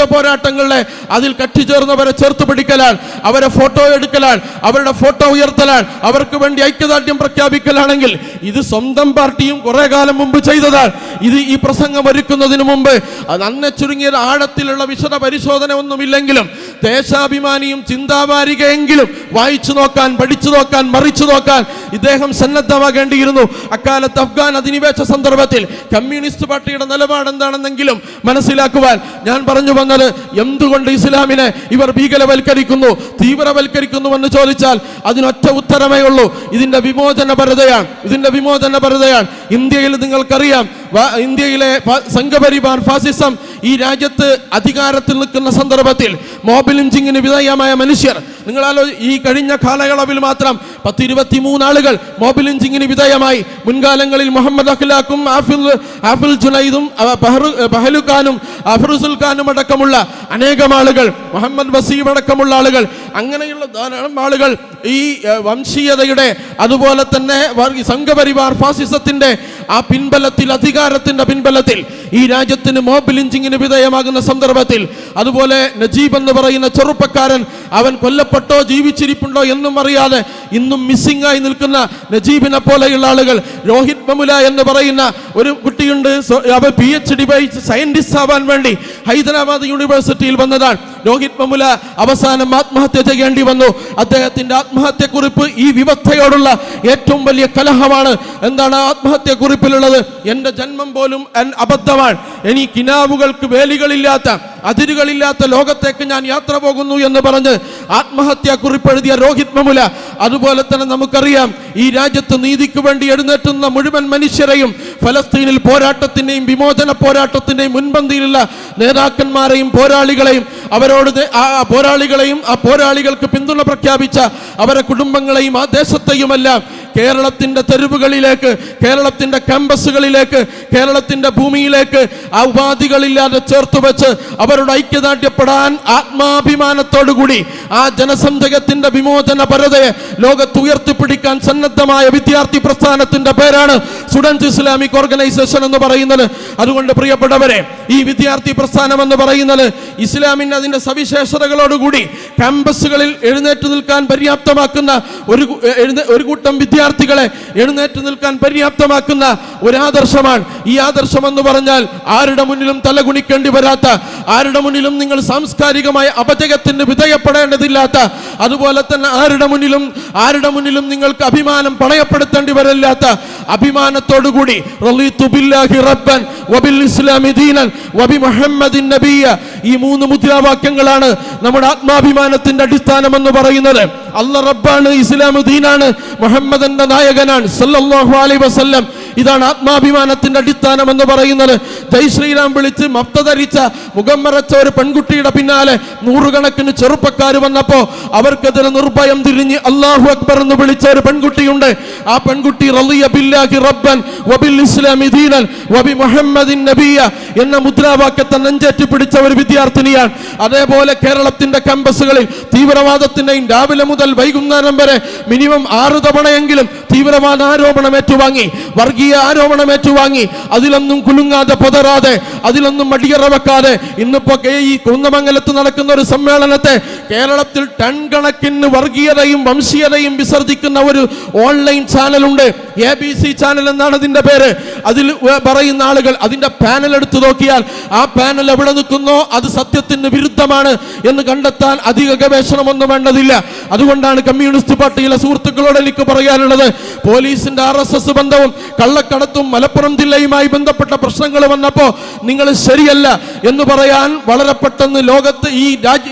അതിൽ കട്ടിച്ചേർന്നവരെ ചേർത്ത് പിടിക്കലാണ്, അവരെ ഫോട്ടോ എടുക്കലാണ്, അവരുടെ ഫോട്ടോ ഉയർത്തലാണ്, അവർക്ക് വേണ്ടി ഐക്യദാർഢ്യം പ്രഖ്യാപിക്കലാണെങ്കിൽ ഇത് സ്വന്തം പാർട്ടിയും കുറെ കാലം മുമ്പ് ചെയ്തതാണ്. ഇത് ഈ പ്രസംഗം ഒരുക്കുന്നതിന് മുമ്പ് നന്നെ ചുരുങ്ങിയ ആഴത്തിലുള്ള വിശദ പരിശോധന ഒന്നുമില്ലെങ്കിലും ദേശാഭിമാനിയും ചിന്താവാരികയെങ്കിലും വായിച്ചു നോക്കാൻ, പഠിച്ചു നോക്കാൻ, മറിച്ചു നോക്കാൻ ഇദ്ദേഹം സന്നദ്ധമാകേണ്ടിയിരുന്നു. അക്കാലത്ത് അഫ്ഗാൻ അധിനിവേശ സന്ദർഭത്തിൽ കമ്മ്യൂണിസ്റ്റ് പാർട്ടിയുടെ നിലപാട് എന്താണെന്നെങ്കിലും മനസ്സിലാക്കുവാൻ ഞാൻ പറഞ്ഞു വന്നത്, എന്തുകൊണ്ട് ഇസ്ലാമിനെ ഇവർ ഭീകരവൽക്കരിക്കുന്നു, തീവ്രവൽക്കരിക്കുന്നു എന്ന് ചോദിച്ചാൽ അതിനൊറ്റ ഉത്തരമേ ഉള്ളൂ. ഇതിന്റെ വിമോചനപരതയാണ്. ഇന്ത്യയിൽ നിങ്ങൾക്കറിയാം ഇന്ത്യയിലെ സംഘപരിവാർ ഫാസിസം ഈ രാജ്യത്ത് അധികാരത്തിൽ നിൽക്കുന്ന സന്ദർഭത്തിൽ മോബ് ലിഞ്ചിങ്ങിന് വിധേയമായ മനുഷ്യർ, നിങ്ങളാലോ ഈ കഴിഞ്ഞ കാലയളവിൽ മാത്രം 10-23 ആളുകൾ മോബ് ലിഞ്ചിങ്ങിന് വിധേയമായി. മുൻകാലങ്ങളിൽ മുഹമ്മദ് അഖ്ലാഖും ആഫിൽ ജുനൈദും ബഹലുഖാനും അഫ്രുസുൽ ഖാനും അടക്കമുള്ള അനേകം ആളുകൾ, മുഹമ്മദ് വസീം അടക്കമുള്ള ആളുകൾ, അങ്ങനെയുള്ള ധാരാളം ആളുകൾ ഈ വംശീയതയുടെ അതുപോലെ തന്നെ സംഘപരിവാർ ഫാസിസത്തിന്റെ ആ പിൻബലത്തിൽ, അധികാരത്തിന്റെ പിൻബലത്തിൽ ഈ രാജ്യത്തിന് മോബ് ലിഞ്ചിങ്ങിന് വിധേയമാകുന്ന സന്ദർഭത്തിൽ, അതുപോലെ നജീബ് എന്ന് പറയുന്ന ചെറുപ്പക്കാരൻ, അവൻ കൊല്ലപ്പെട്ടോ ജീവിച്ചിരിപ്പുണ്ടോ എന്നും അറിയാതെ ഇന്നും മിസ്സിംഗ് ആയി നിൽക്കുന്ന നജീബിനെ പോലെയുള്ള ആളുകൾ, രോഹിത് വെമുല എന്ന് പറയുന്ന ഒരു കുട്ടിയുണ്ട്, അവൻ PhD സയന്റിസ്റ്റ് ആവാൻ വേണ്ടി ഹൈദരാബാദ് യൂണിവേഴ്സിറ്റിയിൽ വന്നതാണ്. രോഹിത് വെമുല അവസാനം ആത്മഹത്യ ചെയ്യേണ്ടി വന്നു. അദ്ദേഹത്തിന്റെ ആത്മഹത്യക്കുറിപ്പ് ഈ വ്യവസ്ഥയോടുള്ള ഏറ്റവും വലിയ കലഹമാണ്. എന്താണ് ആത്മഹത്യക്കുറിപ്പിലുള്ളത്? എൻ്റെ ജന്മം പോലും അബദ്ധമാണ്, ഇനി കിനാവുകൾക്ക് വേലികളില്ലാത്ത, അതിരുകളില്ലാത്ത ലോകത്തേക്ക് ഞാൻ യാത്ര പോകുന്നു എന്ന് പറഞ്ഞ് ആത്മഹത്യാക്കുറിപ്പെഴുതിയ രോഹിത് വെമുല. അതുപോലെ തന്നെ നമുക്കറിയാം, ഈ രാജ്യത്ത് നീതിക്ക് വേണ്ടി എഴുന്നേറ്റുന്ന മുഴുവൻ മനുഷ്യരെയും, ഫലസ്തീനിൽ പോരാട്ടത്തിന്റെയും വിമോചന പോരാട്ടത്തിന്റെയും മുൻപന്തിയിലുള്ള നേതാക്കന്മാരെയും പോരാളികളെയും, ആ പോരാളികൾക്ക് പിന്തുണ പ്രഖ്യാപിച്ച അവരെ കുടുംബങ്ങളെയും ആ ദേശത്തെയുമെല്ലാം കേരളത്തിന്റെ തെരുവുകളിലേക്ക്, കേരളത്തിന്റെ ക്യാമ്പസുകളിലേക്ക്, കേരളത്തിന്റെ ഭൂമിയിലേക്ക് ആ ഉപാധികളില്ലാതെ ചേർത്ത് വെച്ച് അവരുടെ ഐക്യദാർഢ്യപ്പെടാൻ ആത്മാഭിമാനത്തോടുകൂടി ആ ജനസംഘത്തിന്റെ വിമോചന പരതയെ ലോകത്ത് ഉയർത്തിപ്പിടിക്കാൻ സന്നദ്ധമായ വിദ്യാർത്ഥി പ്രസ്ഥാനത്തിന്റെ പേരാണ് സ്റ്റുഡൻസ് ഇസ്ലാമിക് ഓർഗനൈസേഷൻ എന്ന് പറയുന്നത്. അതുകൊണ്ട് പ്രിയപ്പെട്ടവരെ, ഈ വിദ്യാർത്ഥി പ്രസ്ഥാനം എന്ന് പറയുന്നത് ഇസ്ലാമിന്റെ അതിന്റെ സവിശേഷതകളോടുകൂടി ക്യാമ്പസുകളിൽ എഴുന്നേറ്റ് നിൽക്കാൻ പര്യാപ്തമാക്കുന്ന ഒരു കൂട്ടം വിദ്യാർത്ഥികളെ എഴുന്നേറ്റ് നിൽക്കാൻ പര്യാപ്തമാക്കുന്ന ഒരു ആദർശമാണ്. ഈ ആദർശം എന്ന് പറഞ്ഞാൽ ആരുടെ മുന്നിലും തലകുണിക്കേണ്ടി വരാത്ത, ആരുടെ മുന്നിലും നിങ്ങൾ സാംസ്കാരികമായ അപജയത്തിന് വിധേയപ്പെടേണ്ടതില്ലാത്ത, അതുപോലെ തന്നെ ആരുടെ മുന്നിലും നിങ്ങൾക്ക് അഭിമാനം പണയപ്പെടുത്തേണ്ടി വരില്ലാത്ത അഭിമാനത്തോടുകൂടി റളീതു ബില്ലാഹി റബ്ബൻ വബിൽ ഇസ്ലാമി ദീനൻ വബി മുഹമ്മദിൻ നബിയ്യ, ഈ 3 മുദ്രാവാക്യങ്ങളാണ് നമ്മുടെ ആത്മാഭിമാനത്തിന്റെ അടിസ്ഥാനം എന്ന് പറയുന്നത്. അല്ലാഹ് റബ്ബാണ്, ഇസ്ലാം ദീനാണ്, മുഹമ്മദിന്റെ നായകനാണ് സല്ലല്ലാഹു അലൈഹി വസല്ലം. ഇതാണ് ആത്മാഭിമാനത്തിന്റെ അടിസ്ഥാനം എന്ന് പറയുന്നത്. ജയ് ശ്രീരാം വിളിച്ച് മഫ്ത ധരിച്ച, മുഖം മറച്ച ഒരു പെൺകുട്ടിയുടെ പിന്നാലെ 100 കണക്കിന് ചെറുപ്പക്കാർ വന്നപ്പോ അവർക്കെതിരെ നിർഭയം തിരിഞ്ഞ് അല്ലാഹു അക്ബർ എന്ന് വിളിച്ച ഒരു പെൺകുട്ടിയുണ്ട്. ആ പെൺകുട്ടി റളിയ ബില്ലാഹി റബ്ബൻ വബിൽ ഇസ്ലാമി ദീനൻ വബി മുഹമ്മദിൻ നബിയ്യ എന്ന മുദ്രാവാക്യത്തെ നെഞ്ചേറ്റി പിടിച്ച ഒരു വിദ്യാർത്ഥിനിയാണ്. അതേപോലെ കേരളത്തിന്റെ ക്യാമ്പസുകളിൽ തീവ്രവാദത്തിന്റെയും രാവിലെ മുതൽ വൈകുന്നേരം വരെ മിനിമം 6 തവണയെങ്കിലും തീവ്രവാദ ആരോപണം ഏറ്റുവാങ്ങി, വർഗീയ ആരോപണം ഏറ്റുവാങ്ങി, അതിലൊന്നും കുലുങ്ങാതെ പൊതറാതെ, അതിലൊന്നും മടിയറ വെക്കാതെ ഇന്നിപ്പോ ഈ കുന്നമംഗലത്ത് നടക്കുന്ന ഒരു സമ്മേളനത്തെ കേരളത്തിൽ ടൺ കണക്കിന് വർഗീയതയും വംശീയതയും വിസർജിക്കുന്ന ഒരു ഓൺലൈൻ ചാനലുണ്ട്, ABC ചാനൽ എന്നാണ് അതിന്റെ പേര്. അതിൽ പറയുന്ന ആളുകൾ അതിന്റെ പാനൽ എടുത്തു നോക്കിയാൽ ആ പാനൽ എവിടെ നിൽക്കുന്നോ അത് സത്യത്തിന് വിരുദ്ധമാണ് എന്ന് കണ്ടെത്താൻ അധിക ഗവേഷണമൊന്നും വേണ്ടതില്ല. അതുകൊണ്ടാണ് കമ്മ്യൂണിസ്റ്റ് പാർട്ടിയിലെ സുഹൃത്തുക്കളോട് എനിക്ക് പറയാനുള്ളത്, പോലീസിന്റെ RSS ബന്ധവും കള്ളക്കടത്തും മലപ്പുറം ജില്ലയുമായി ബന്ധപ്പെട്ട പ്രശ്നങ്ങൾ വന്നപ്പോൾ നിങ്ങൾ ശരിയല്ല എന്ന് പറയാൻ വളരെ പെട്ടെന്ന് ലോകത്ത്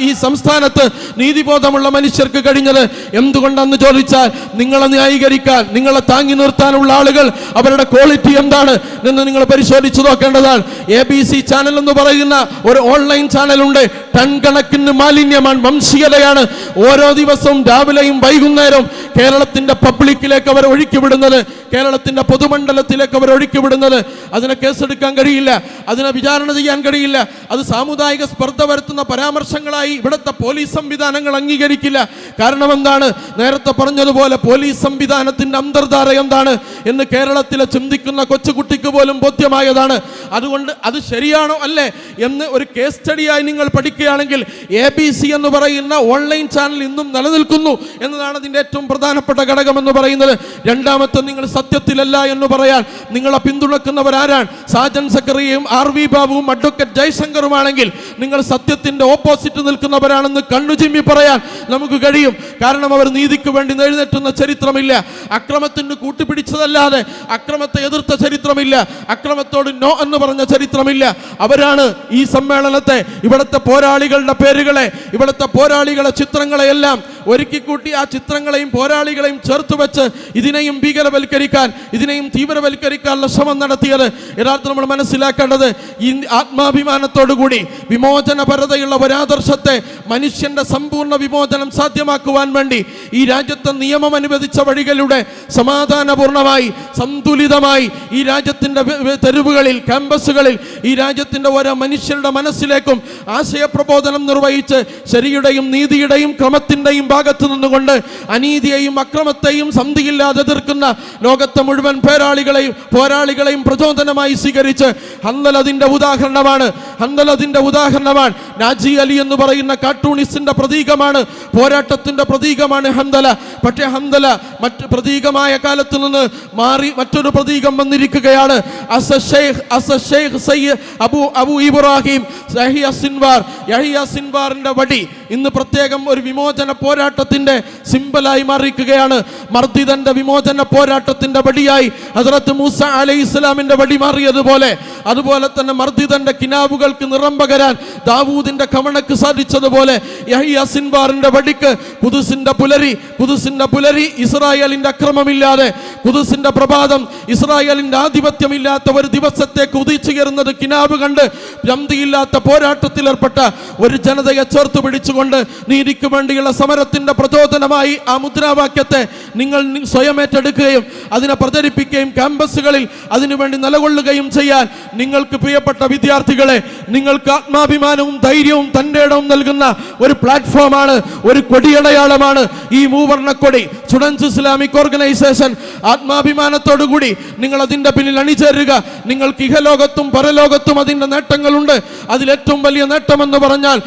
ഈ സംസ്ഥാനത്ത് നീതിബോധമുള്ള മനുഷ്യർക്ക് കഴിഞ്ഞത് എന്തുകൊണ്ടെന്ന് ചോദിച്ചാൽ, നിങ്ങളെ ന്യായീകരിക്കാൻ, നിങ്ങളെ താങ്ങി നിർത്താനുള്ള ആളുകൾ അവരുടെ ക്വാളിറ്റി എന്താണ് എന്ന് നിങ്ങൾ പരിശോധിച്ചു നോക്കേണ്ടതാണ്. ABC ചാനൽ എന്ന് പറയുന്ന ഒരു ഓൺലൈൻ ചാനലുണ്ട്. ടൺ കണക്കിന് മാലിന്യമാണ്, വംശീയതയാണ് ഓരോ ദിവസവും രാവിലെയും വൈകുന്നേരവും കേരളത്തിന്റെ പബ്ലിക്കിലേക്ക് അവർ ഒഴുക്കിവിടുന്നത്, കേരളത്തിന്റെ പൊതുമണ്ഡലത്തിലേക്ക് അവർ ഒഴുക്കിവിടുന്നത്. അതിനെ കേസെടുക്കാൻ കഴിയില്ല, അതിനെ വിചാരണ ചെയ്യാൻ കഴിയില്ല. അത് സാമുദായിക സ്പർദ്ധ വരുത്തുന്ന പരാമർശങ്ങളായി ഇവിടുത്തെ പോലീസ് സംവിധാനങ്ങൾ അംഗീകരിക്കില്ല. കാരണം എന്താണ്? നേരത്തെ പറഞ്ഞതുപോലെ പോലീസ് സംവിധാനത്തിന്റെ അന്തർധാര എന്താണ് എന്ന് കേരളത്തിലെ ചിന്തിക്കുന്ന കൊച്ചുകുട്ടിക്ക് പോലും ബോധ്യമായതാണ്. അതുകൊണ്ട് അത് ശരിയാണോ അല്ലേ എന്ന് ഒരു കേസ് സ്റ്റഡിയായി നിങ്ങൾ പഠിക്കുകയാണെങ്കിൽ ABC എന്ന് പറയുന്ന ഓൺലൈൻ ചാനൽ ഇന്നും നിലനിൽക്കുന്നു എന്നതാണ് അതിൻ്റെ ഏറ്റവും പ്രധാനപ്പെട്ട ഘടകം എന്ന് പറയുന്നത്. രണ്ടാമത്തെ, നിങ്ങൾ സത്യത്തിലല്ല എന്ന് പറയാൻ നിങ്ങളെ പിന്തുണക്കുന്നവരാരാണ്? സാജൻ സക്കറിയയും RV ബാബുവും അഡ്വക്കേറ്റ് ജയശങ്കറുമാണെങ്കിൽ നിങ്ങൾ സത്യത്തിന്റെ ഓപ്പോസിറ്റ് നിൽക്കുന്നവരാണെന്ന് കണ്ണുചിമ്മി പറയാൻ നമുക്ക് കഴിയും. കാരണം അവർ നീതിക്ക് വേണ്ടി എഴുന്നേറ്റുന്ന ചരിത്രമില്ല, അക്രമത്തിന് കൂട്ടുപിടിച്ചതല്ലാതെ അക്രമത്തെ എതിർത്ത ചരിത്രമില്ല, അക്രമത്തോട് നോ എന്ന് പറഞ്ഞ ചരിത്രമില്ല. അവരാണ് ഈ സമ്മേളനത്തെ, ഇവിടുത്തെ പോരാളികളുടെ പേരുകളെ, ഇവിടുത്തെ പോരാളികളെ ചിത്രങ്ങളെയെല്ലാം ഒരുക്കിക്കൂട്ടി ആ ചിത്രങ്ങളെയും പോരാളികളെയും ചേർത്ത് വെച്ച് ഇതിനെയും ഭീകരവൽക്കരിക്കാൻ, ഇതിനെയും തീവ്രവൽക്കരിക്കാനുള്ള ശ്രമം നടത്തിയത്. യഥാർത്ഥം നമ്മൾ മനസ്സിലാക്കേണ്ടത് ഈ ആത്മാഭിമാനത്തോടുകൂടി വിമോചനപരതയുള്ള ഒരാദർശത്തെ, മനുഷ്യന്റെ സമ്പൂർണ്ണ വിമോചനം സാധ്യമാക്കുവാൻ വേണ്ടി ഈ രാജ്യത്തെ നിയമം അനുവദിച്ച വഴികളിലൂടെ സമാധാനപൂർണമായി സന്തുലിതമായി ഈ രാജ്യത്തിന്റെ തെരുവുകളിൽ, ക്യാമ്പസുകളിൽ ഈ രാജ്യത്തിന്റെ ഓരോ മനുഷ്യരുടെ മനസ്സിലേക്കും ആശയപ്രബോധനം നിർവഹിച്ച് ശരിയുടെയും നീതിയുടെയും ക്രമത്തിന്റെയും ഭാഗത്തു നിന്നുകൊണ്ട് അനീതിയെയും അക്രമത്തെയും സന്ധിയില്ലാതെ എതിർക്കുന്ന ലോകത്തെ മുഴുവൻ പോരാളികളെയും പ്രചോദനമായി സ്വീകരിച്ച് ഹൻദല അതിന്റെ ഉദാഹരണമാണ്. നാജി അലി എന്ന് പറയുന്ന കാർട്ടൂണിസ്റ്റിന്റെ പ്രതീകമാണ്, പോരാട്ടത്തിന്റെ പ്രതീകമാണ് ഹൻദല. പക്ഷേ ഹൻദല മറ്റ് പ്രതീകമായ കാലത്ത് നിന്ന് മാറി മറ്റൊരു പ്രതീകം വന്നിരിക്കുകയാണ്. അബു ഇബ്രാഹിം യഹ്യ സിൻവാറിന്റെ വടി ഇന്ന് പ്രത്യേകം ഒരു വിമോചന പോരാട്ടത്തിന്റെ സിംബലായി മാറിയിരിക്കുകയാണ്. മർദിദന്റെ വിമോചന പോരാട്ടത്തിന്റെ വടിയായി ഹദ്റത്ത് മൂസ അലൈഹിസ്സലാമിന്റെ വടി മാറിയതുപോലെ, അതുപോലെ തന്നെ മർദിദന്റെ കിനാവുകൾക്ക് നിറം പകരാൻ ദാവൂദിന്റെ കവണക്ക് സാധിച്ചതുപോലെ യഹ്യ സിൻവാറിന്റെ വടിക്ക് ഖുദ്സിന്റെ പുലരി ഇസ്രായേലിന്റെ അക്രമമില്ലാതെ, ഖുദ്സിന്റെ പ്രഭാതം ഇസ്രായേലിന്റെ ആധിപത്യമില്ലാത്ത ഒരു ദിവസത്തേക്ക് ഉദിച്ചുയരുന്നത് കിനാവ് കണ്ട് ജംതിയില്ലാത്ത പോരാട്ടത്തിലേർപ്പെട്ട ഒരു ജനതയെ ചേർത്ത് പിടിച്ചുകൊണ്ട് നീതിക്ക് വേണ്ടിയുള്ള സമരത്തിന്റെ പ്രചോദനമായി ആ മുദ്രാവാക്യത്തെ നിങ്ങൾ സ്വയം ഏറ്റെടുക്കുകയും അതിനെ പ്രചരിപ്പിക്കുകയും ക്യാമ്പസുകളിൽ അതിനുവേണ്ടി നിലകൊള്ളുകയും ചെയ്യാൻ നിങ്ങൾക്ക് പ്രിയപ്പെട്ട വിദ്യാർത്ഥികളെ, നിങ്ങൾക്ക് ആത്മാഭിമാനവും ധൈര്യവും തന്റെ ഇടവും നൽകുന്ന ഒരു പ്ലാറ്റ്ഫോമാണ്, ഒരു കൊടിയടയാളമാണ് ഈ മൂവർണ്ണക്കൊടി. സ്റ്റുഡൻസ് ഇസ്ലാമിക് ഓർഗനൈസേഷൻ ആത്മാഭിമാനത്തോടുകൂടി നിങ്ങൾ അതിന്റെ പിന്നിൽ അണിചേരുക. നിങ്ങൾക്ക് ഇഹലോകത്തും പരലോകത്തും അതിന്റെ നേട്ടങ്ങളുണ്ട്. അതിലേറ്റവും വലിയ നേട്ടമെന്ന് പറഞ്ഞാൽ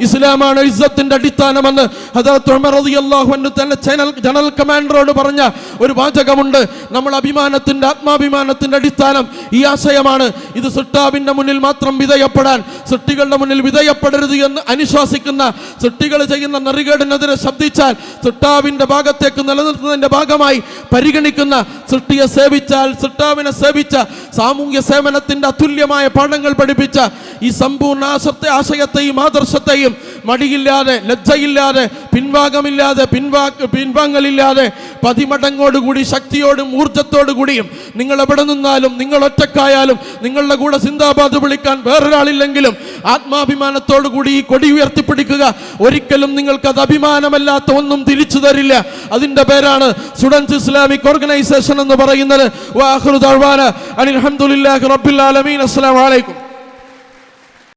ഇസ്ലാമാണ് ഇസ്സത്തിന്റെ അടിസ്ഥാനമെന്ന് ഹദ്റത്ത് ഉമർ റളിയല്ലാഹു അൻഹു തന്നെ ജനറൽ കമാൻഡറോട് പറഞ്ഞ ഒരു വാചകമുണ്ട്. നമ്മൾ ആത്മാഭിമാനത്തിന്റെ അടിസ്ഥാനം ഈ ആശയമാണ്. ഇത് സൃഷ്ടാവിന്റെ മുന്നിൽ മാത്രം വിധേയപ്പെടാൻ, സൃഷ്ടികളുടെ മുന്നിൽ വിധേയപ്പെടരുത് എന്ന് അനുശാസിക്കുന്ന, സൃഷ്ടികൾ ചെയ്യുന്ന നെറികേടിനെതിരെ ശബ്ദിച്ചാൽ സൃഷ്ടാവിന്റെ ഭാഗത്തേക്ക് നിലനിർത്തുന്നതിന്റെ ഭാഗമായി പരിഗണിക്കുന്ന, സൃഷ്ടാവിനെ സേവിച്ച, സാമൂഹ്യ സേവനത്തിന്റെ അതുല്യമായ പാഠങ്ങൾ പഠിപ്പിച്ച ഈ സമ്പൂർണ്ണ ആശയത്തെയും ആദർശത്തെയും മടിയില്ലാതെ, ലജ്ജയില്ലാതെ, പിൻവാങ്ങലില്ലാതെ പതിമടങ്ങോടുകൂടി ശക്തിയോടും ഊർജത്തോടുകൂടിയും നിങ്ങൾ എവിടെ നിന്നാലും, നിങ്ങൾ ഒറ്റക്കായാലും, നിങ്ങളുടെ കൂടെ സിന്ദാബാദ് വിളിക്കാൻ വേറൊരാളില്ലെങ്കിലും ആത്മാഭിമാനത്തോടുകൂടി ഈ കൊടി ഉയർത്തിപ്പിടിക്കുക. ഒരിക്കലും നിങ്ങൾക്കത് അഭിമാനമല്ലാത്ത ഒന്നും തിരിച്ചു തരില്ല. അതിന്റെ പേരാണ് സ്റ്റുഡൻസ് ഇസ്ലാമിക് ഓർഗനൈസേഷൻ എന്ന് പറയുന്നത്. വആഖിറു ദഅ്വാനാ അനിൽ ഹംദുലില്ലാഹി റബ്ബിൽ ആലമീൻ. അസ്സലാമു അലൈക്കും.